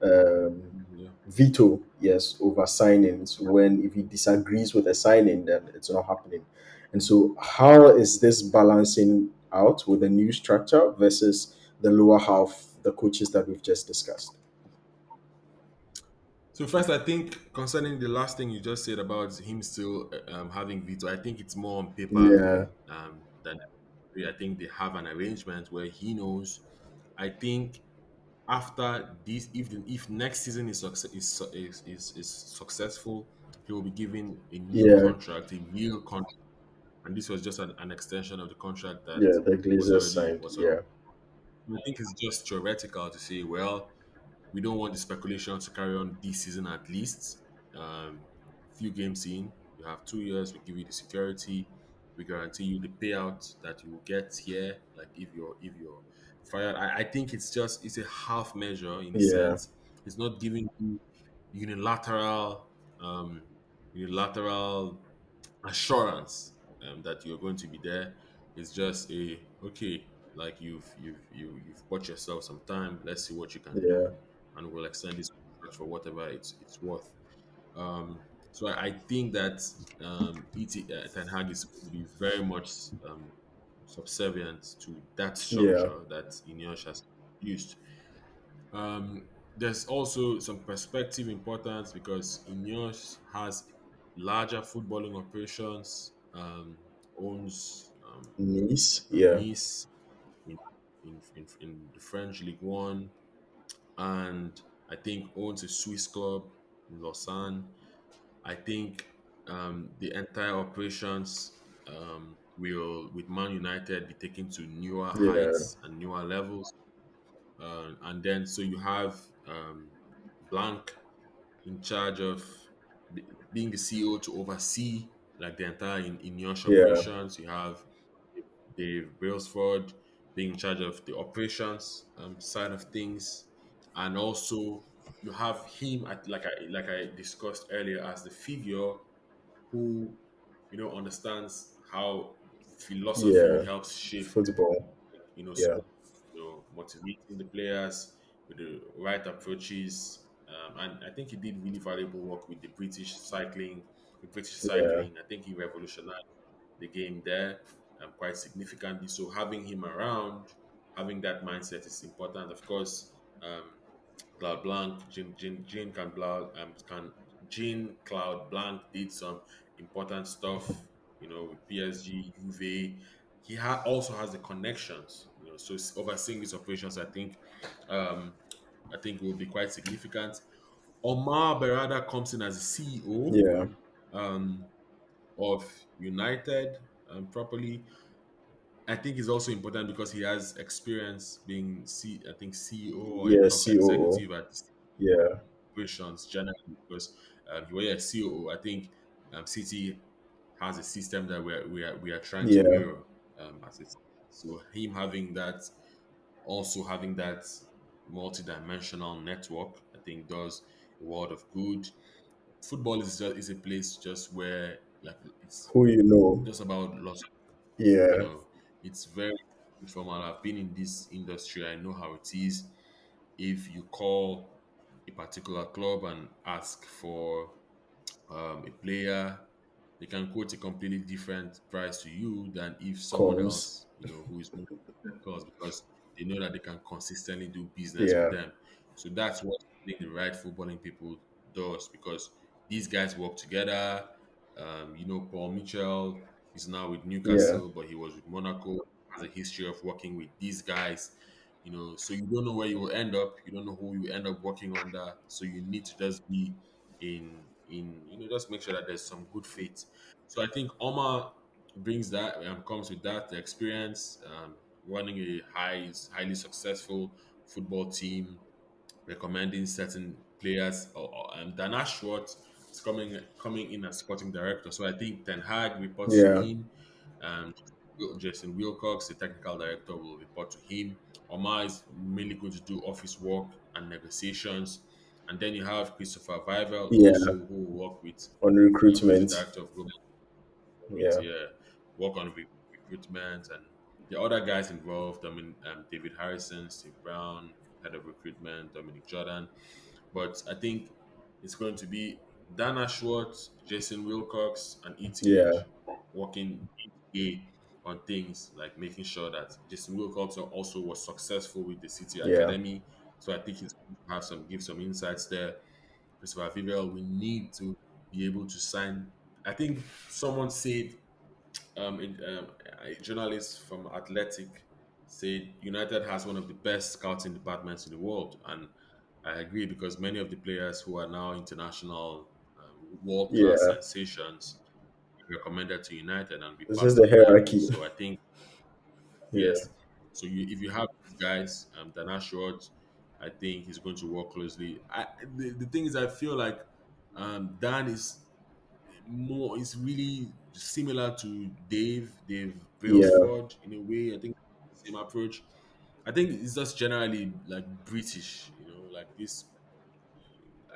um, Yeah. veto, yes, over signings. When if he disagrees with a signing, then it's not happening. And so, how is this balancing out with the new structure versus the lower half, the coaches that we've just discussed? So first, I think concerning the last thing you just said about him still having veto, I think it's more on paper Yeah, than I think they have an arrangement where he knows. I think after this, if next season is successful, he will be given a new yeah, contract, a real contract, and this was just an extension of the contract that yeah. The was Glazers already signed. was already. Yeah, I think it's just theoretical to say, well, we don't want the speculation to carry on this season at least. Few games in, you have 2 years. We give you the security. We guarantee you the payout that you will get here. Like if you're fired, I think it's a half measure in a yeah, sense. It's not giving you unilateral um, unilateral assurance that you're going to be there. It's just a okay. like you've bought yourself some time. Let's see what you can Yeah. do, and we'll extend this contract for whatever it's worth. So I think that Ten Hag is going to be very much subservient to that Yeah. structure that INEOS has used. There's also some perspective importance because INEOS has larger footballing operations, owns Nice. Yeah. Nice in, in the French League One, and I think owns a Swiss club in Lausanne. I think the entire operations will, with Man United, be taken to newer Yeah. heights and newer levels. And then, so you have Blank in charge of being the CEO to oversee like the entire in your Yeah. operations. You have Dave Brailsford being in charge of the operations side of things, and also you have him at like I discussed earlier as the figure who understands how philosophy Yeah. helps shape Football. Yeah. so motivating the players with the right approaches. And I think he did really valuable work with the British cycling. With British Yeah. cycling, I think he revolutionized the game there quite significantly. So having him around, having that mindset is important. Of course, Cloud Blanc, Jean can Blanc, Jean Cloud Blanc did some important stuff, with PSG, Juve. He also has the connections, so overseeing these operations, um, I think will be quite significant. Omar Berada comes in as the CEO Yeah. um, of United properly. I think it's also important because he has experience being I think CEO or a Yeah. top COO. executive at Yeah. operations generally because he was a COO. I think City has a system that we are trying to Yeah. mirror as it. So him having that multi-dimensional network, I think does a world of good. Football is a place just where like it's Who you know? just about lots. You Yeah. know, it's very informal. I've been in this industry. I know how it is. If you call a particular club and ask for a player, they can quote a completely different price to you than if someone Comes. else, who is more close because they know that they can consistently do business with Yeah. them. So that's what I think the right footballing people does because these guys work together. Paul Mitchell is now with Yeah. Newcastle, but he was with Monaco, has a history of working with these guys. So you don't know where you will end up. You don't know who you end up working under. So you need to just be in just make sure that there's some good faith. So I think Omar brings that comes with that the experience running a highly successful football team, recommending certain players. Dan Ashworth is coming in as sporting director. So I think Ten Hag reports to Yeah. him. Um, Jason Wilcox, the technical director, will report to him. Omar is mainly going to do office work and negotiations. And then you have Christopher Vivel Yeah. also, who will work with, On who is the recruitment. director of global with Yeah. work on recruitment and the other guys involved. I mean, David Harrison, Steve Brown, head of recruitment, Dominic Jordan. But I think it's going to be Dana Schwartz, Jason Wilcox, and ETH Yeah. working day on things like making sure that Jason Wilcox also was successful with the City Yeah. Academy. So I think he's going to give some insights there. Christopher Vivel, we need to be able to sign. I think someone said a journalist from Athletic said United has one of the best scouting departments in the world, and I agree because many of the players who are now international world class Yeah. sensations are recommended to United and be This is passed the on there. hierarchy. So I think Yeah. yes. So if you have these guys, Dana Schwartz, I think he's going to work closely. The thing is, I feel like Dan is really similar to Dave Yeah. Brailsford in a way. I think same approach. I think it's just generally like British, like this.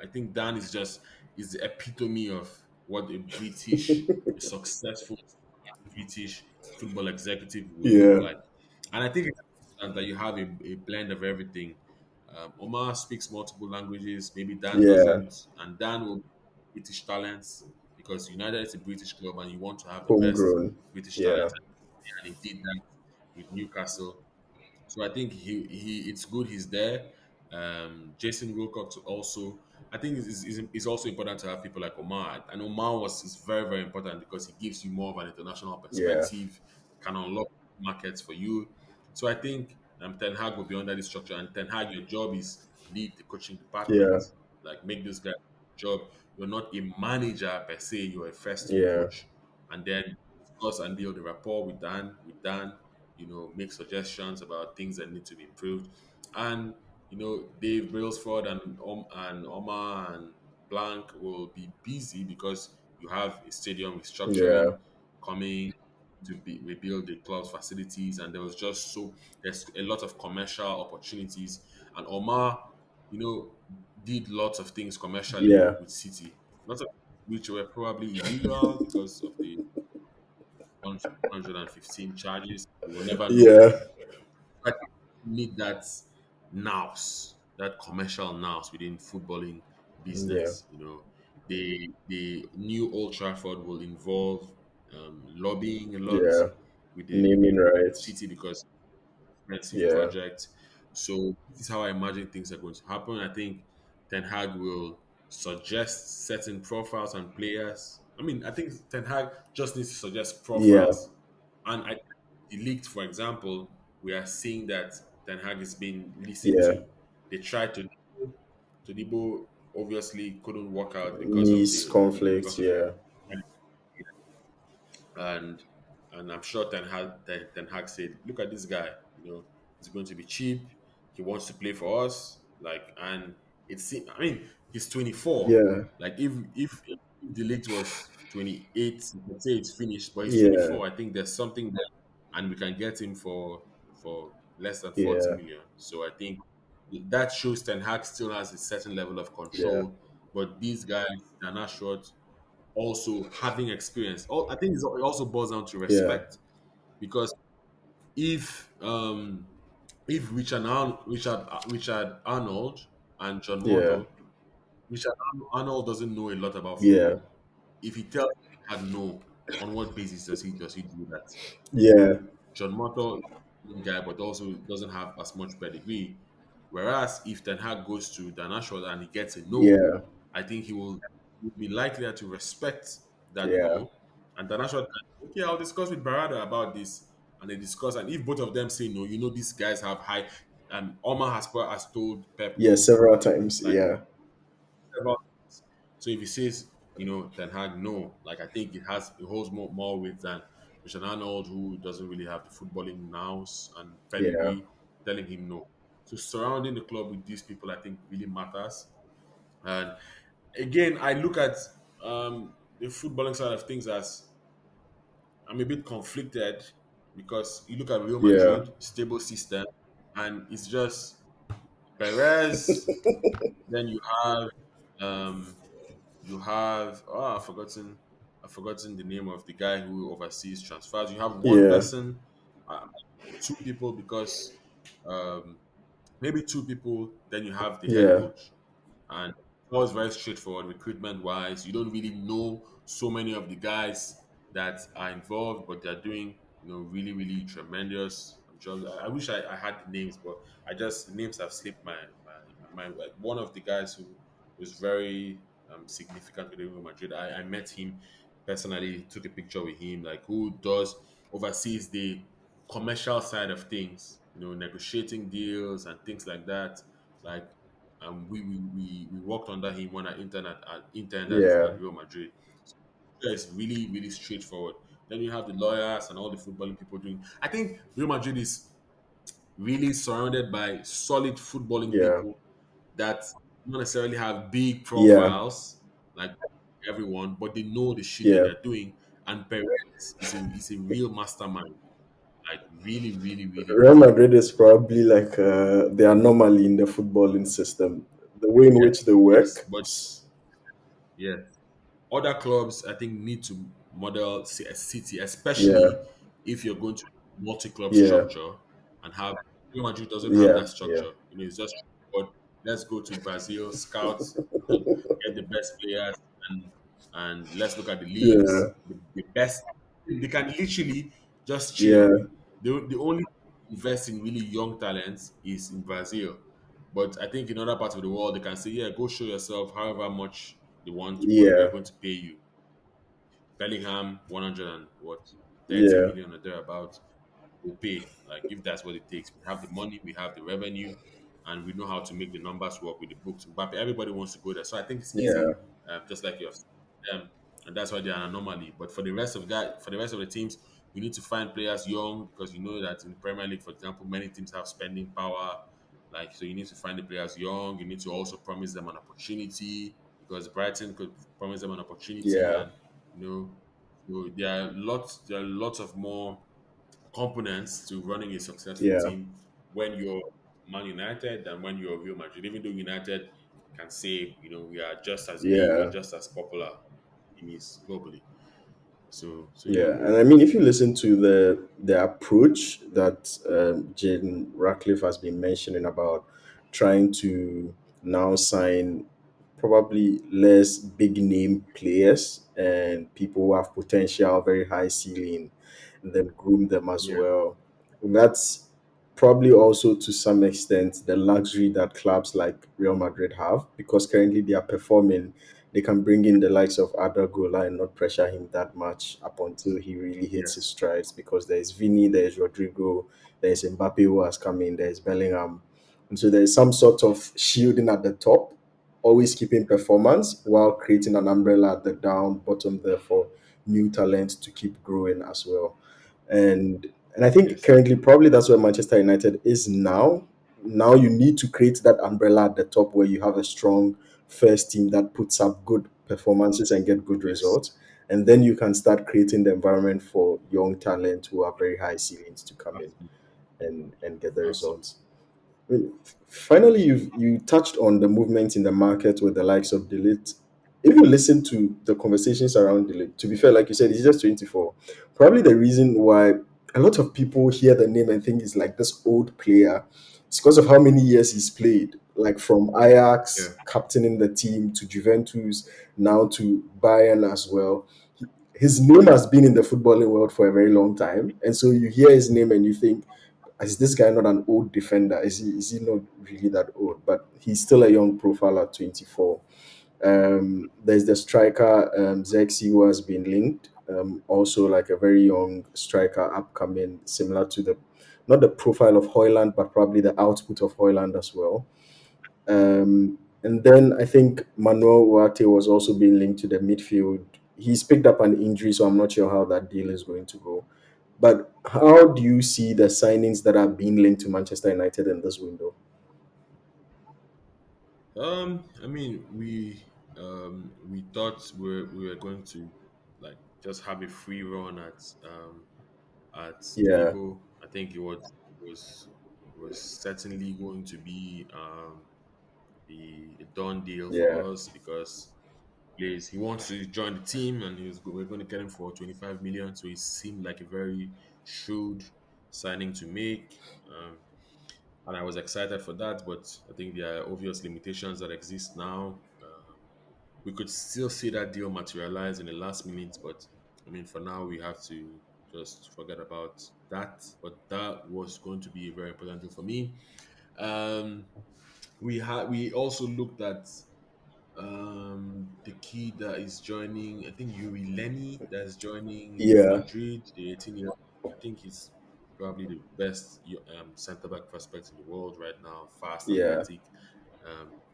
I think Dan is the epitome of what a successful British football executive would look Yeah. like. And I think important that you have a blend of everything. Omar speaks multiple languages, maybe Dan Yeah. doesn't, and Dan will be British talents because United is a British club and you want to have the best Homegrown. British Yeah. talents. And he did that with Newcastle. So I think he it's good he's there. Jason Wilcox also. I think it's also important to have people like Omar. And Omar was is very very important because he gives you more of an international Yeah. perspective, can unlock markets for you. So I think Ten Hag will be under this structure, and Ten Hag, your job is lead the coaching department, Yeah. like make this guy job. You're not a manager per se. You're a first team Yeah. coach, and then discuss and build a rapport with Dan. Make suggestions about things that need to be improved. And Dave Brailsford and Omar and Blank will be busy because you have a stadium Yeah. restructuring coming to be rebuild the club's facilities, and there's a lot of commercial opportunities. And Omar, you know, did lots of things commercially Yeah. with City, lots of which were probably illegal because of the 115 charges. We will never know. Yeah. I think we need that nous, that commercial nous within footballing Yeah. business. The new Old Trafford will involve lobbying a lot Yeah. with Naming with rights. City because expensive Yeah. project. So this is how I imagine things are going to happen. I think Ten Hag will suggest certain profiles and players. I think Ten Hag just needs to suggest Yeah. profiles. And the leaked, for example, we are seeing that Ten Hag is being listened Yeah. to. They tried to Debo obviously couldn't work out because of Knees the conflicts. Yeah. and I'm sure Ten Hag said, "Look at this guy. He's going to be cheap. He wants to play for us. And he's 24. Yeah. Like if the league was 28, you could say it's finished. But he's Yeah. 24. I think there's something there, and we can get him for less than 40 Yeah. million. So I think that shows Ten Hag still has a certain level of Yeah. control. But these guys, they're not short also having experience. I think it also boils down to Yeah. respect because if um if Richard Arnold and John Yeah. Motto, Richard Arnold doesn't know a lot about Yeah. football. If he tells had no, on what basis does he do that? Yeah. John Motto, guy, but also doesn't have as much pedigree. Whereas if Ten Hag goes to Dan Ashworth and he gets a no, Yeah. I think he will be likelier to respect that Yeah. no. And Dan Ashworth can, okay, I'll discuss with Barada about this. And they discuss, and if both of them say no, these guys have high. And Omar has told Pep Yeah. no, Several times. like Yeah. several times. So if he says, Ten Hag no, like I think it holds more weight than Christian Arnold, who doesn't really have the footballing nous and Yeah. pedigree, telling him no. So surrounding the club with these people, I think really matters. And again, I look at the footballing side of things as I'm a bit conflicted because you look at Real Yeah. Madrid, stable system, and it's just Perez. Then um, you have I've forgotten the name of the guy who oversees transfers. You have one Yeah. person, uh, two people because um, maybe two people. Then you have the head Yeah. coach, and it was very straightforward recruitment wise. You don't really know so many of the guys that are involved, but they're doing really really tremendous. I wish I had the names, but the names have slipped my mind. Like one of the guys who was very significant with Real Madrid. I met him personally, took a picture with him, like who does oversees the commercial side of things, negotiating deals and things like that. Like we worked under him when I interned at Yeah. Real Madrid. So it's really really straightforward. Then you have the lawyers and all the footballing people doing. I think Real Madrid is really surrounded by solid footballing Yeah. people that don't necessarily have big Yeah. profiles like everyone, but they know the shit that Yeah. they're doing. And Perez is a real mastermind, like really really really Real really. Madrid is probably like the anomaly in the footballing system. The way in which they Yes, work. but yeah, other clubs I think need to model a City, Yeah. especially if you're going to multi-club Yeah. structure and have Real Madrid doesn't have Yeah, that yeah, structure. It's just, but let's go to Brazil, scout, get the best players, and let's look at the yeah, leagues, the best. They can literally just yeah, chill. The only invest in really young talents is in Brazil. But I think in other parts of the world, they can say, yeah, go show yourself however much they want. We're yeah, going to pay you. Bellingham, 100 and what, 30 yeah, million or thereabout, will pay. Like, if that's what it takes. We have the money, we have the revenue, and we know how to make the numbers work with the books. But everybody wants to go there. So I think it's yeah, easy, just like you have said. And that's why they're an anomaly. But for the rest of the teams, we need to find players young because you know that in the Premier League, for example, many teams have spending power. Like, so you need to find the players young. You need to also promise them an opportunity because Brighton could promise them an opportunity, yeah, and so there are lots of more components to running a successful yeah, team when you're Man United than when you're Real Madrid. Even though United can say, we are just as big, we're yeah. just as popular in is globally. So yeah. Yeah, and I mean, if you listen to the approach that Jaden Ratcliffe has been mentioning about trying to now sign probably less big name players and people who have potential, very high ceiling, and then groom them as Yeah. well. That's probably also to some extent the luxury that clubs like Real Madrid have because currently they are performing. They can bring in the likes of Gola and not pressure him that much up until he really hits his Yes. strides because there's Vini, there's Rodrigo, there's Mbappe who has come in, there's Bellingham. And so there's some sort of shielding at the top, always keeping performance while creating an umbrella at the down bottom there for new talent to keep growing as well. And I think Yes. currently probably that's where Manchester United is now. Now you need to create that umbrella at the top where you have a strong first team that puts up good performances and get good Yes. results. And then you can start creating the environment for young talent who have very high ceilings to come in Absolutely. and get the Absolutely. results. I mean, finally, you touched on the movement in the market with the likes of Delete. If you listen to the conversations around Delete, to be fair, like you said, he's just 24. Probably the reason why a lot of people hear the name and think he's like this old player is because of how many years he's played. Like from Yeah. Ajax, captaining the team, to Juventus, now to Bayern as well. His name has been in the footballing world for a very long time. And so you hear his name and you think, is this guy not an old defender? Is he not really that old? But he's still a young profile at 24. There's the striker Zexi who has been linked. Also like a very young striker upcoming, similar to the not the profile of Hoyland, but probably the output of Hoyland as well. And then I think Manuel Uarte was also being linked to the midfield. He's picked up an injury, so I'm not sure how that deal is going to go. But how do you see the signings that are being linked to Manchester United in this window? I mean, we thought we were going to like just have a free run at Yeah, Todibo. I think was was certainly going to be a done deal yeah, for us because he wants to join the team and we're going to get him for 25 million. So it seemed like a very shrewd signing to make. And I was excited for that, but I think there are obvious limitations that exist now. We could still see that deal materialize in the last minute, but I mean, for now, we have to just forget about that. But that was going to be a very important deal for me. Um, we also looked at the kid that is joining. I think Yuri Lenny that's joining Real yeah, Madrid. The 18-year. I think he's probably the best centre back prospect in the world right now. Fast, yeah, athletic,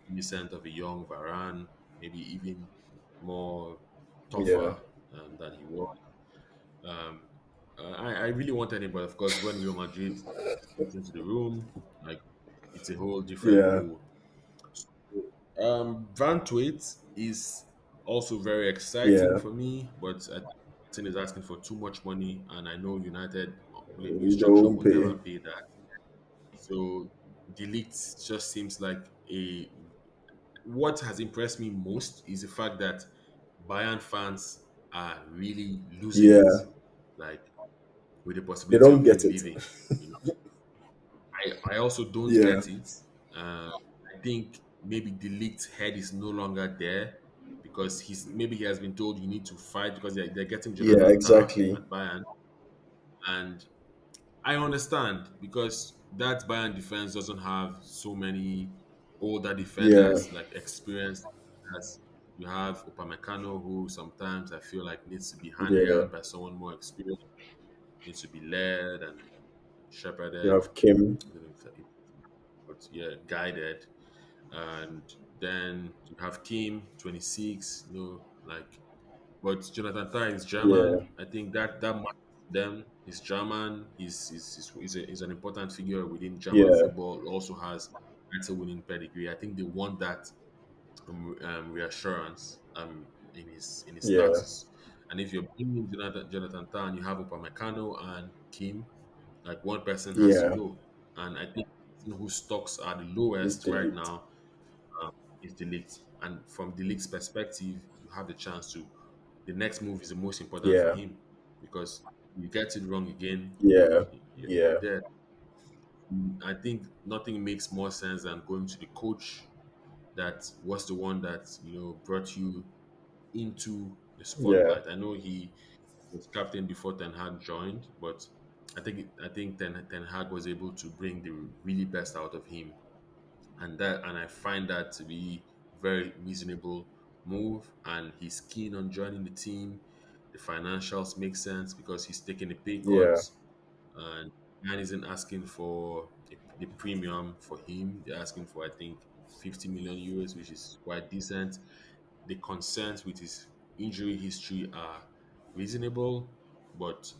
innocent of a young Varane, maybe even more yeah, tougher than he was. Um, I really wanted him, but of course, when Real Madrid steps into the room, like it's a whole different yeah, pool. Van Tweet is also very exciting yeah. for me, but I think is asking for too much money, and I know United with a new They structure won't will never pay. pay that. So Delete just seems like a. What has impressed me most is the fact that Bayern fans are really losing it, Yeah, like with the they possibility don't of get him it. leaving. You know, I also don't Yeah. get it. I think maybe the leaked head is no longer there because maybe he has been told you need to fight because they're getting Yeah, Jonathan Tah exactly. at Bayern, and I understand because that Bayern defense doesn't have so many older Yeah. defenders like experienced as you have Upamecano, who sometimes I feel like needs to be handed Yeah. out by someone more experienced, needs to be led and You shepherded. have Kim. I don't know but yeah, guided. And then you have Kim, 26, like, but Jonathan Tah is Yeah. German. I think that matters to them. He's German. He's an important figure within German Yeah. football. Also has title winning pedigree. I think they want that reassurance in his Yeah. status. And if you're bringing Jonathan Tah and you have Upamecano and Kim, like one person has to Yeah. go. And I think the person whose stocks are the It's lowest right delete. now um, is the leagues. And from the league's perspective, you have the chance to. The next move is the most important for Yeah. him because you get it wrong again, Yeah. you're Yeah. dead. I think nothing makes more sense than going to the coach that was the one that brought you into the Yeah. spotlight. I know he was captain before Ten Hag joined, but I think Ten Hag was able to bring the really best out of him, and I find that to be very reasonable move. And he's keen on joining the team. The financials make sense because he's taking a pay cut, Yeah. and man isn't asking for the premium for him. They're asking for I think 50 million euros, which is quite decent. The concerns with his injury history are reasonable, but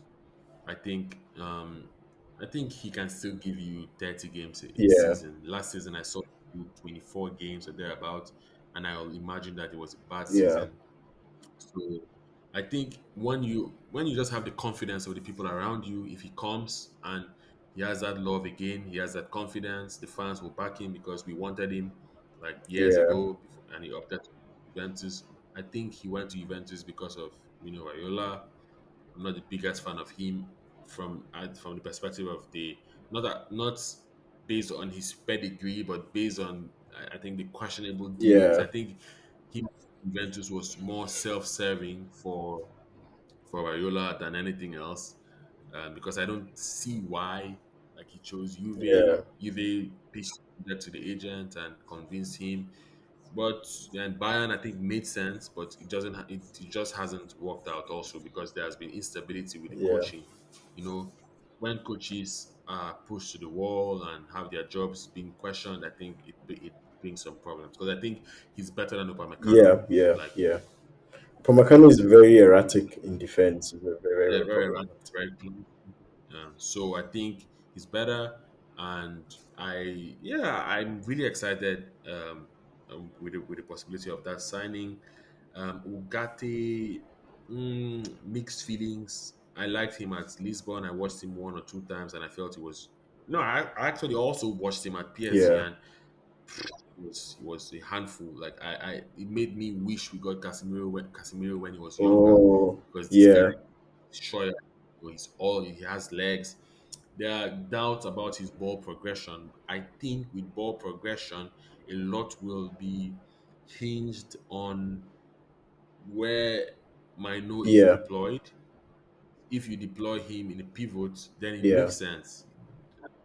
I think um, I think he can still give you 30 games a Yeah. season. Last season I saw him do 24 games or thereabout, and I'll imagine that it was a bad Yeah. season. So I think when you just have the confidence of the people around you, if he comes and he has that love again, he has that confidence, the fans will back him because we wanted him like years Yeah. ago before, and he opted to Juventus. I think he went to Juventus because of Raiola. I'm not the biggest fan of him from the perspective of the not based on his pedigree, but based on I think the questionable dealings. Yeah. I think him Juventus was more self-serving for Raiola than anything else, because I don't see why like he chose Juve. Yeah. Juve pitched that to the agent and convinced him, but then Bayern, I think, made sense, but it doesn't. It just hasn't worked out. Also, because there has been instability with the Yeah. coaching. When coaches are pushed to the wall and have their jobs being questioned, I think it brings some problems. Because I think he's better than Upamecano. Yeah. Yeah. Like Yeah. Pomacano is very erratic in defense. He's very, they're very very erratic, problematic. very clean. So I think he's better, and I'm really excited with the possibility of that signing. Ugarte, mixed feelings. I liked him at Lisbon. I watched him one or two times, and I felt he was. No, I actually also watched him at PSG, Yeah. and he was a handful. Like it made me wish we got Casemiro when he was younger, Oh. because this guy Yeah. is short. He has legs. There are doubts about his ball progression. I think with ball progression, a lot will be hinged on where Mino is Yeah. deployed. If you deploy him in a pivot, then it Yeah. makes sense.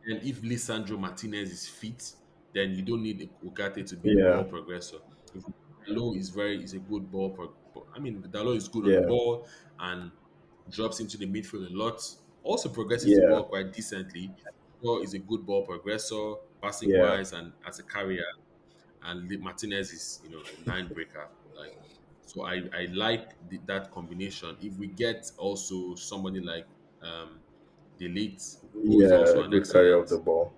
And if Lisandro Martinez is fit, then you don't need Ugarte to be a Yeah. ball progressor. If Dalot is a good I mean, Dalot is good on the Yeah. ball and drops into the midfield a lot. Also progresses the Yeah. ball quite decently. Dalot is a good ball progressor, passing Yeah. wise and as a carrier. And Martinez is a line breaker. Like, so I like that combination. If we get also somebody like Delete, who is Yeah. also an Good carrier excellent of the ball.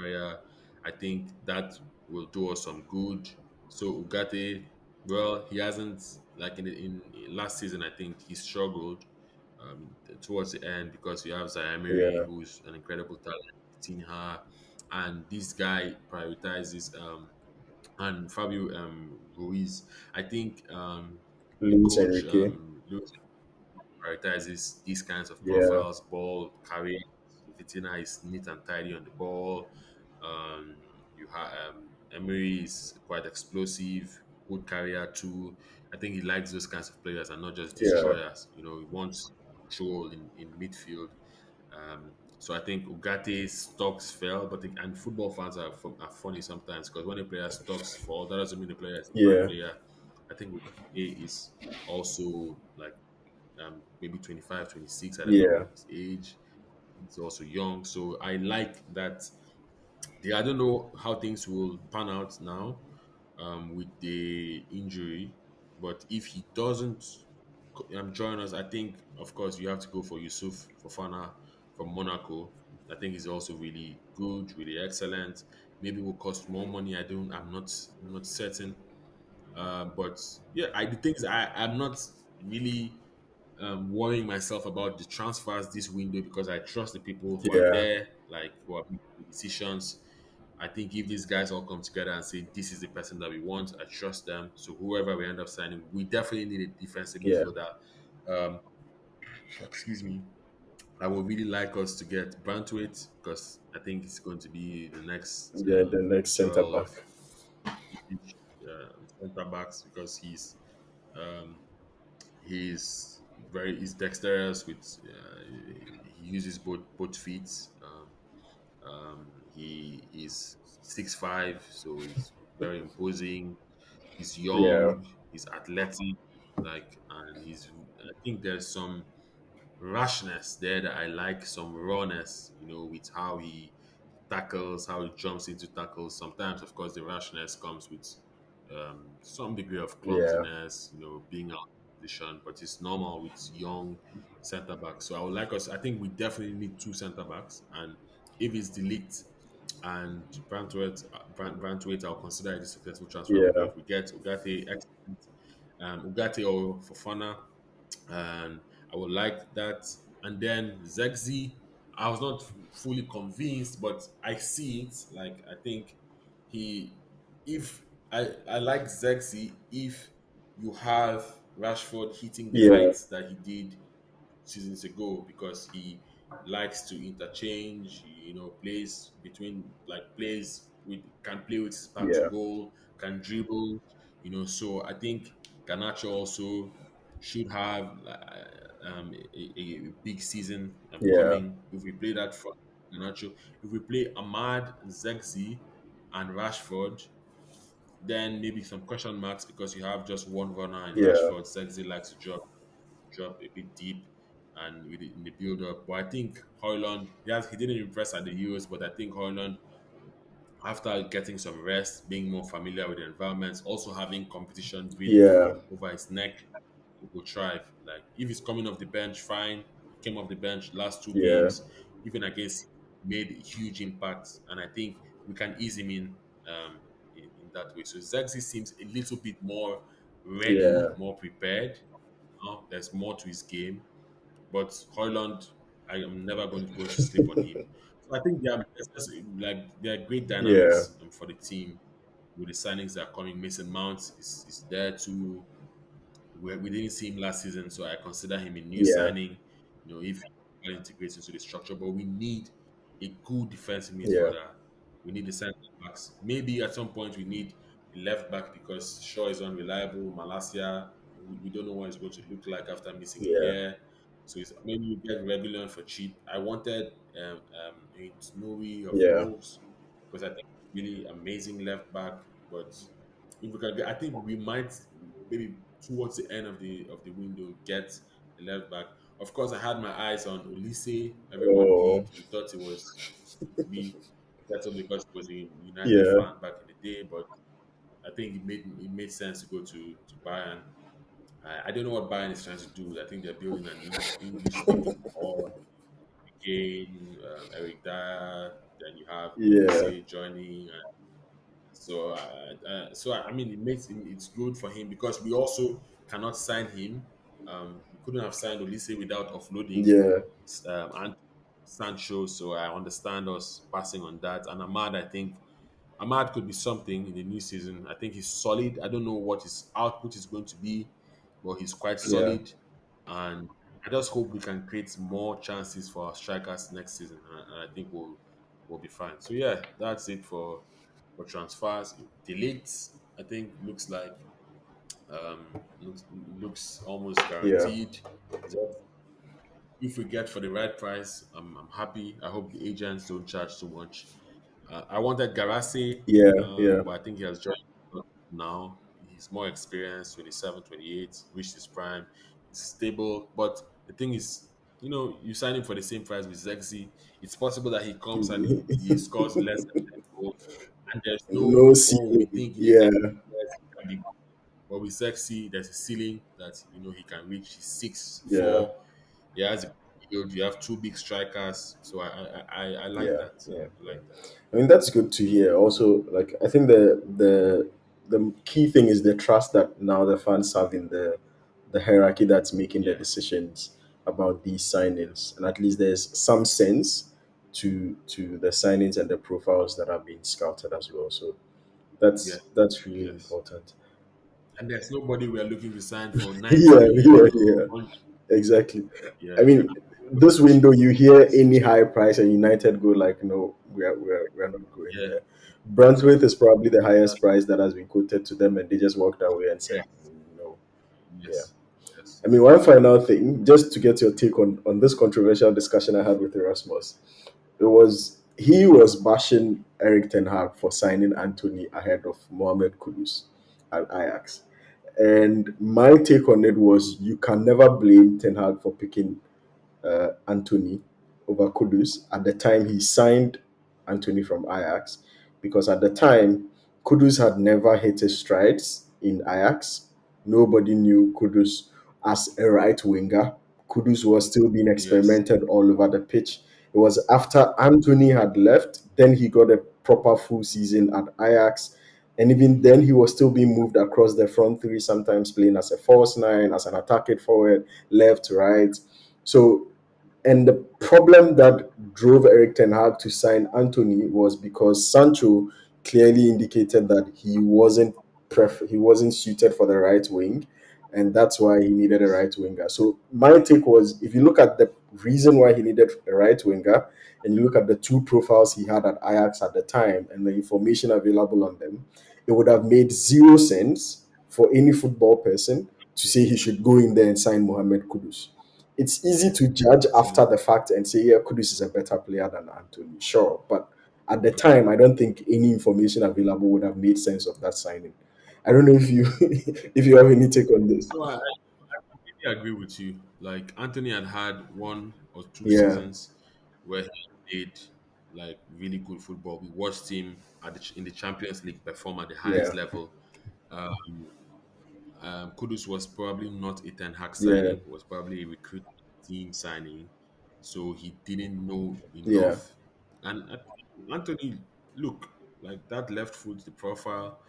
area, I think that will do us some good. So Ugarte, well, he hasn't like in last season. I think he struggled towards the end because you have Zaire, Yeah. who's an incredible talent, Tinha, and this guy prioritizes and Fabio Ruiz. I think the Luis coach Enrique. Luis prioritizes these kinds of Yeah. profiles, ball carriers. Vitina is neat and tidy on the ball. You have Emery is quite explosive, good carrier too. I think he likes those kinds of players and not just Yeah. destroyers. He wants control in midfield. So I think Ugate's stocks fell, and football fans are funny sometimes because when a player's stocks fall, that doesn't mean the player is a bad Yeah. player. I think Ugate is also like maybe 25, 26. I don't Yeah. know his age. He's also young. So I like that. I don't know how things will pan out now with the injury, but if he doesn't join us, I think, of course, you have to go for Yusuf Fofana from Monaco. I think he's also really good, really excellent. Maybe will cost more money. I'm not certain. But yeah, the things I'm not really worrying myself about the transfers this window because I trust the people who are Yeah. there, like who are making the decisions. I think if these guys all come together and say this is the person that we want, I trust them. So whoever we end up signing, we definitely need a defensive Yeah. midfielder. Um, excuse me. I would really like us to get Brantwaite because I think it's going to be the next Yeah. The next center jewel back. of centre backs because um, he's dexterous with he uses both feet. He is 6'5", so he's very imposing. He's Yeah. young, he's athletic, and I think there's some rashness there that I like, some rawness, with how he tackles, how he jumps into tackles. Sometimes, of course, the rashness comes with some degree of Yeah. clumsiness, being out of position, but it's normal with young centre backs. So I would like us, I think we definitely need two centre backs. And if it's Delict and Brantwaite, I'll consider it a successful transfer window. Yeah. If we get Ugarte, excellent. Ugarte or Fofana, and I would like that. And then Zegzi, I was not fully convinced, but I see it. Like I think he, if I like Zegzi, if you have Rashford hitting the Yeah. heights that he did seasons ago because he likes to interchange, plays with can play with his back to Yeah. goal, can dribble, so I think Garnacho also should have a big season Yeah. coming if we play that for Garnacho. If we play Ahmad, Zegzi, and Rashford, then maybe some question marks because you have just one runner in Yeah. Rashford. Zegzi likes to drop a bit deep and in the build up. But I think Hoyland, he didn't impress at the Euros, but I think Hoyland, after getting some rest, being more familiar with the environments, also having competition breathing Yeah. over his neck, he will thrive. Like if he's coming off the bench, fine. He came off the bench last two Yeah. games, even against made a huge impact, and I think we can ease him um, in that way. So Zexi seems a little bit more ready, Yeah. more prepared. There's more to his game, but Hoyland, I am never going to sleep on him. So I think there are great Yeah. dynamics for the team with the signings that are coming. Mason Mount is there too. We didn't see him last season, so I consider him a new Yeah. signing. If he integrates into the structure, but we need a good defensive Yeah. midfielder. We need the center backs. Maybe at some point we need a left back because Shaw is unreliable. Malasia, we don't know what it's going to look like after missing a Yeah. year. So maybe you get Regulon for cheap. I wanted Nuri of Yeah. Wolves because I think really amazing left back, but if we can get, I think we might maybe towards the end of the window get a left back. Of course, I had my eyes on Ulisse. Everyone Oh. did. We thought it was going to be settled because he was a United Yeah. fan back in the day, but I think it made sense to go to Bayern. I don't know what Bayern is trying to do. I think they're building an English speaking core again. Eric Dyer, then you have Yeah. Ulisse joining. I mean, it's good for him because we also cannot sign him. We couldn't have signed Olise without offloading Yeah. and Sancho. So I understand us passing on that. And Ahmad, I think Ahmad could be something in the new season. I think he's solid. I don't know what his output is going to be, but he's quite Yeah. solid. And I just hope we can create more chances for our strikers next season, and I think we'll be fine. So yeah, that's it for transfers. The late, I think, looks almost Yeah, guaranteed. Just if we get for the right price, I'm happy. I hope the agents don't charge too much. I wanted Garasi, yeah, yeah, but I think he has joined now. He's more experienced, 27, 28, reached his prime. He's stable. But the thing is, you sign him for the same price with Zexi. It's possible that he comes and he scores less than 10 goals. And there's no no, oh, we ceiling. think in the Yeah, next years he can be. But with Zexi, there's a ceiling that, he can reach. He's six yeah, four. He has a build. You have two big strikers. So I like yeah, that. yeah, I yeah. like that. I mean, that's good to hear. Also, like I think the key thing is the trust that now the fans have in the hierarchy that's making the Yeah. decisions about these Yeah. signings, and at least there's some sense to the signings and the profiles that are being scouted as well. So Yeah. that's really Yes. important. And there's nobody we are looking to sign for Yeah, 90 yeah, or yeah. 100. Exactly. Yeah, I mean, this window, you hear any high price, and United go like, no, we're not going yeah, there. Brunswick is probably the highest exactly. price that has been quoted to them, and they just walked away and said, Yes, no. Yeah. yes, yes, I mean, one final thing, just to get your take on this controversial discussion I had with Erasmus, he was bashing Eric Ten Hag for signing Anthony ahead of Mohamed Kudus at Ajax. And my take on it was you can never blame Ten Hag for picking Anthony over Kudus at the time he signed Anthony from Ajax, because at the time Kudus had never hit his strides in Ajax. Nobody knew Kudus as a right winger. Kudus was still being yes, experimented all over the pitch. It was after Anthony had left, then he got a proper full season at Ajax. And even then, he was still being moved across the front three, sometimes playing as a false nine, as an attacking forward, left, right. So, and the problem that drove Eric Ten Hag to sign Anthony was because Sancho clearly indicated that he wasn't suited for the right wing, and that's why he needed a yes, right winger. So my take was, if you look at the reason why he needed a right winger, and you look at the two profiles he had at Ajax at the time and the information available on them, it would have made zero sense for any football person to say he should go in there and sign Mohamed Kudus. It's easy to judge after absolutely. the fact and say, yeah, Kudus is a better player than Anthony. Sure. But at the time, I don't think any information available would have made sense of that signing. I don't know if you if you have any take on this. No, I completely agree with you. Like Anthony had one or two Yeah, seasons where he played like really good football. We watched him in the Champions League perform at the highest yeah, level. Um, Kudus was probably not a Ten Hag yeah, signing; it was probably a recruit team signing. So he didn't know yeah, enough. And I think Anthony, look, like that left foot, the profile,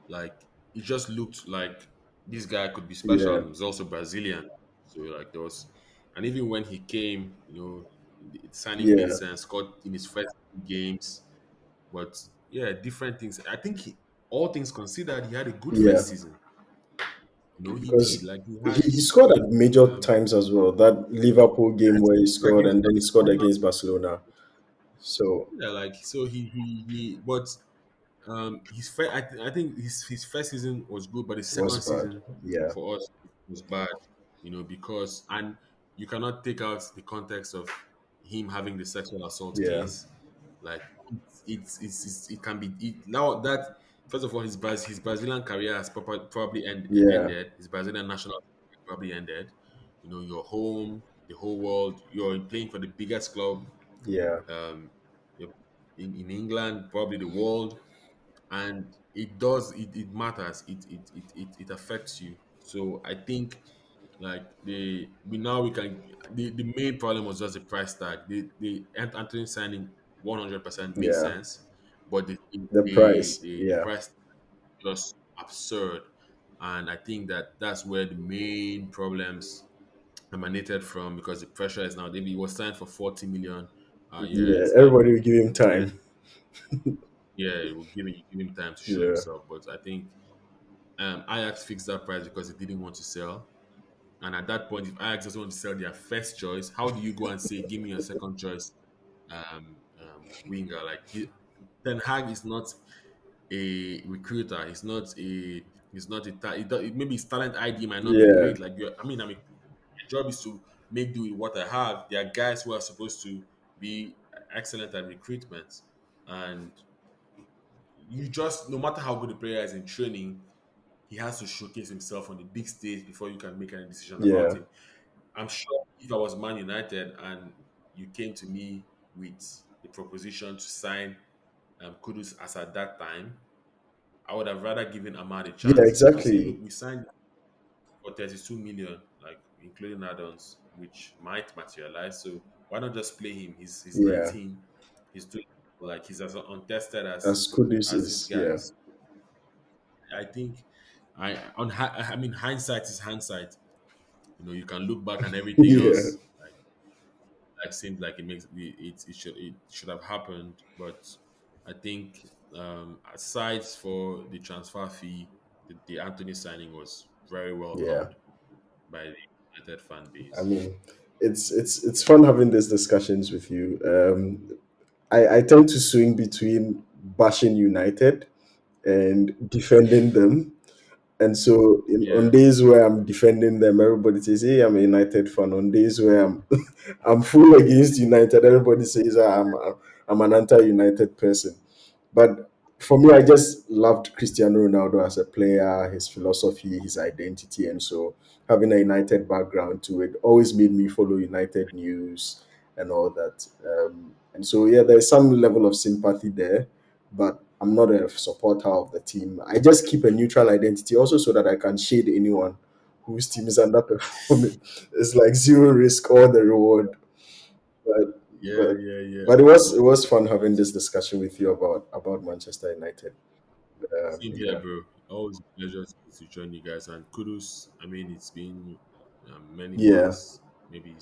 like it just looked like this guy could be special. yeah, And he was also Brazilian, so like there was, and even when he came, the signing made yeah, sense. Scored in his first games, but yeah, different things. I think all things considered, he had a good yeah. first season. He did. Because Like he he, had, he scored at major um, times as well. That Liverpool game where he scored, against and then he scored Barcelona. against Barcelona. So Yeah, like so but I think his first season was good, but his it was second bad. season Yeah, for us was bad. Because and you cannot take out the context of him having the sexual assault yeah, case. Like it can be now that first of all his Brazilian career has probably yeah, ended. His Brazilian national career probably ended. Your home, the whole world. You're playing for the biggest club yeah, um, in England, probably the world, and it matters. It affects you. So I think like the main problem was just the price tag. The Anthony signing 100% made yeah. sense, but The price. the Yeah, price just absurd, and I think that's where the main problems emanated from because the pressure is now. Maybe he was signed for 40 million. Yeah, yeah. it's like Everybody will give him let time. yeah, we'll give him time to show Yeah, himself. But I think Ajax fixed that price because he didn't want to sell. And at that point, if Ajax doesn't want to sell their first choice, how do you go and say, "Give me your second choice winger"? Ten Hag is not a recruiter. He's not a. He's not a. Maybe his talent ID might not be Yeah, great. Like you, I mean, my job is to make do with what I have. There are guys who are supposed to be excellent at recruitment, and you just, no matter how good the player is in training, he has to showcase himself on the big stage before you can make any decision about yeah, him. I'm sure if I was Man United and you came to me with the proposition to sign Kudus as at that time, I would have rather given Ahmad a yeah, chance to say, look, exactly. we signed for 32 million, like including add-ons, which might materialize. So why not just play him? He's Yeah, 19. He's doing like he's as untested as Kudus as these is, yeah, guys. I think I mean hindsight is hindsight. You can look back and everything yeah, else seems like it should have happened, but I think aside for the transfer fee, the Anthony signing was very yeah. welcomed by the United fan I base. mean, it's fun having these discussions with you. I tend to swing between bashing United and defending them. And so, on Yeah, days where I'm defending them, everybody says, "Hey, I'm a United fan." On days where I'm full against United, everybody says, I'm an anti-United person." But for me, I just loved Cristiano Ronaldo as a player, his philosophy, his identity, and so having a United background to it always made me follow United news and all that. And so, yeah, there's some level of sympathy there, but I'm not a supporter of the team. I just keep a neutral identity also so that I can shade anyone whose team is underperforming. It's like zero risk, all the reward. But yeah, but yeah, yeah. but it was fun having this discussion with you about Manchester United. Same here, Yeah, bro. Always a pleasure to join you guys. And kudos. I mean, it's been many yeah. months, maybe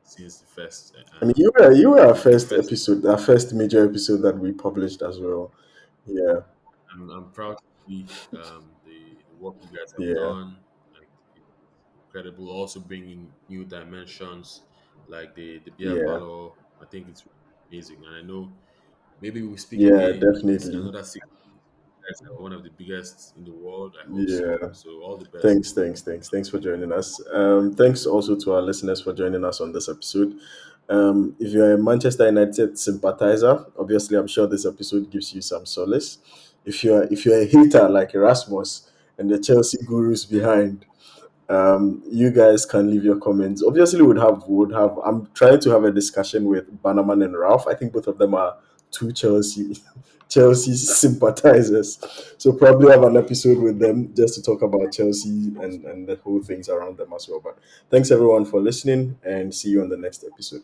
since the first I mean, you were our the first first. episode, our first major episode that we published as well. Yeah, I'm proud to see the work you guys have yeah, done. Like, it's incredible. Also bringing new dimensions like the beer yeah, parlor. I think it's amazing, and I know maybe we'll speak yeah. again in Definitely. another 6 years. One of the biggest in the world. I hope so. Yeah. So all the best. Thanks for joining us. Thanks also to our listeners for joining us on this episode. If you're a Manchester United sympathizer, obviously I'm sure this episode gives you some solace. If you're a hater like Erasmus and the Chelsea gurus behind, you guys can leave your comments. Obviously, would have. I'm trying to have a discussion with Bannerman and Ralph. I think both of them are two Chelsea sympathizers. So probably have an episode with them just to talk about Chelsea and the whole things around them as well. But thanks everyone for listening, and see you on the next episode.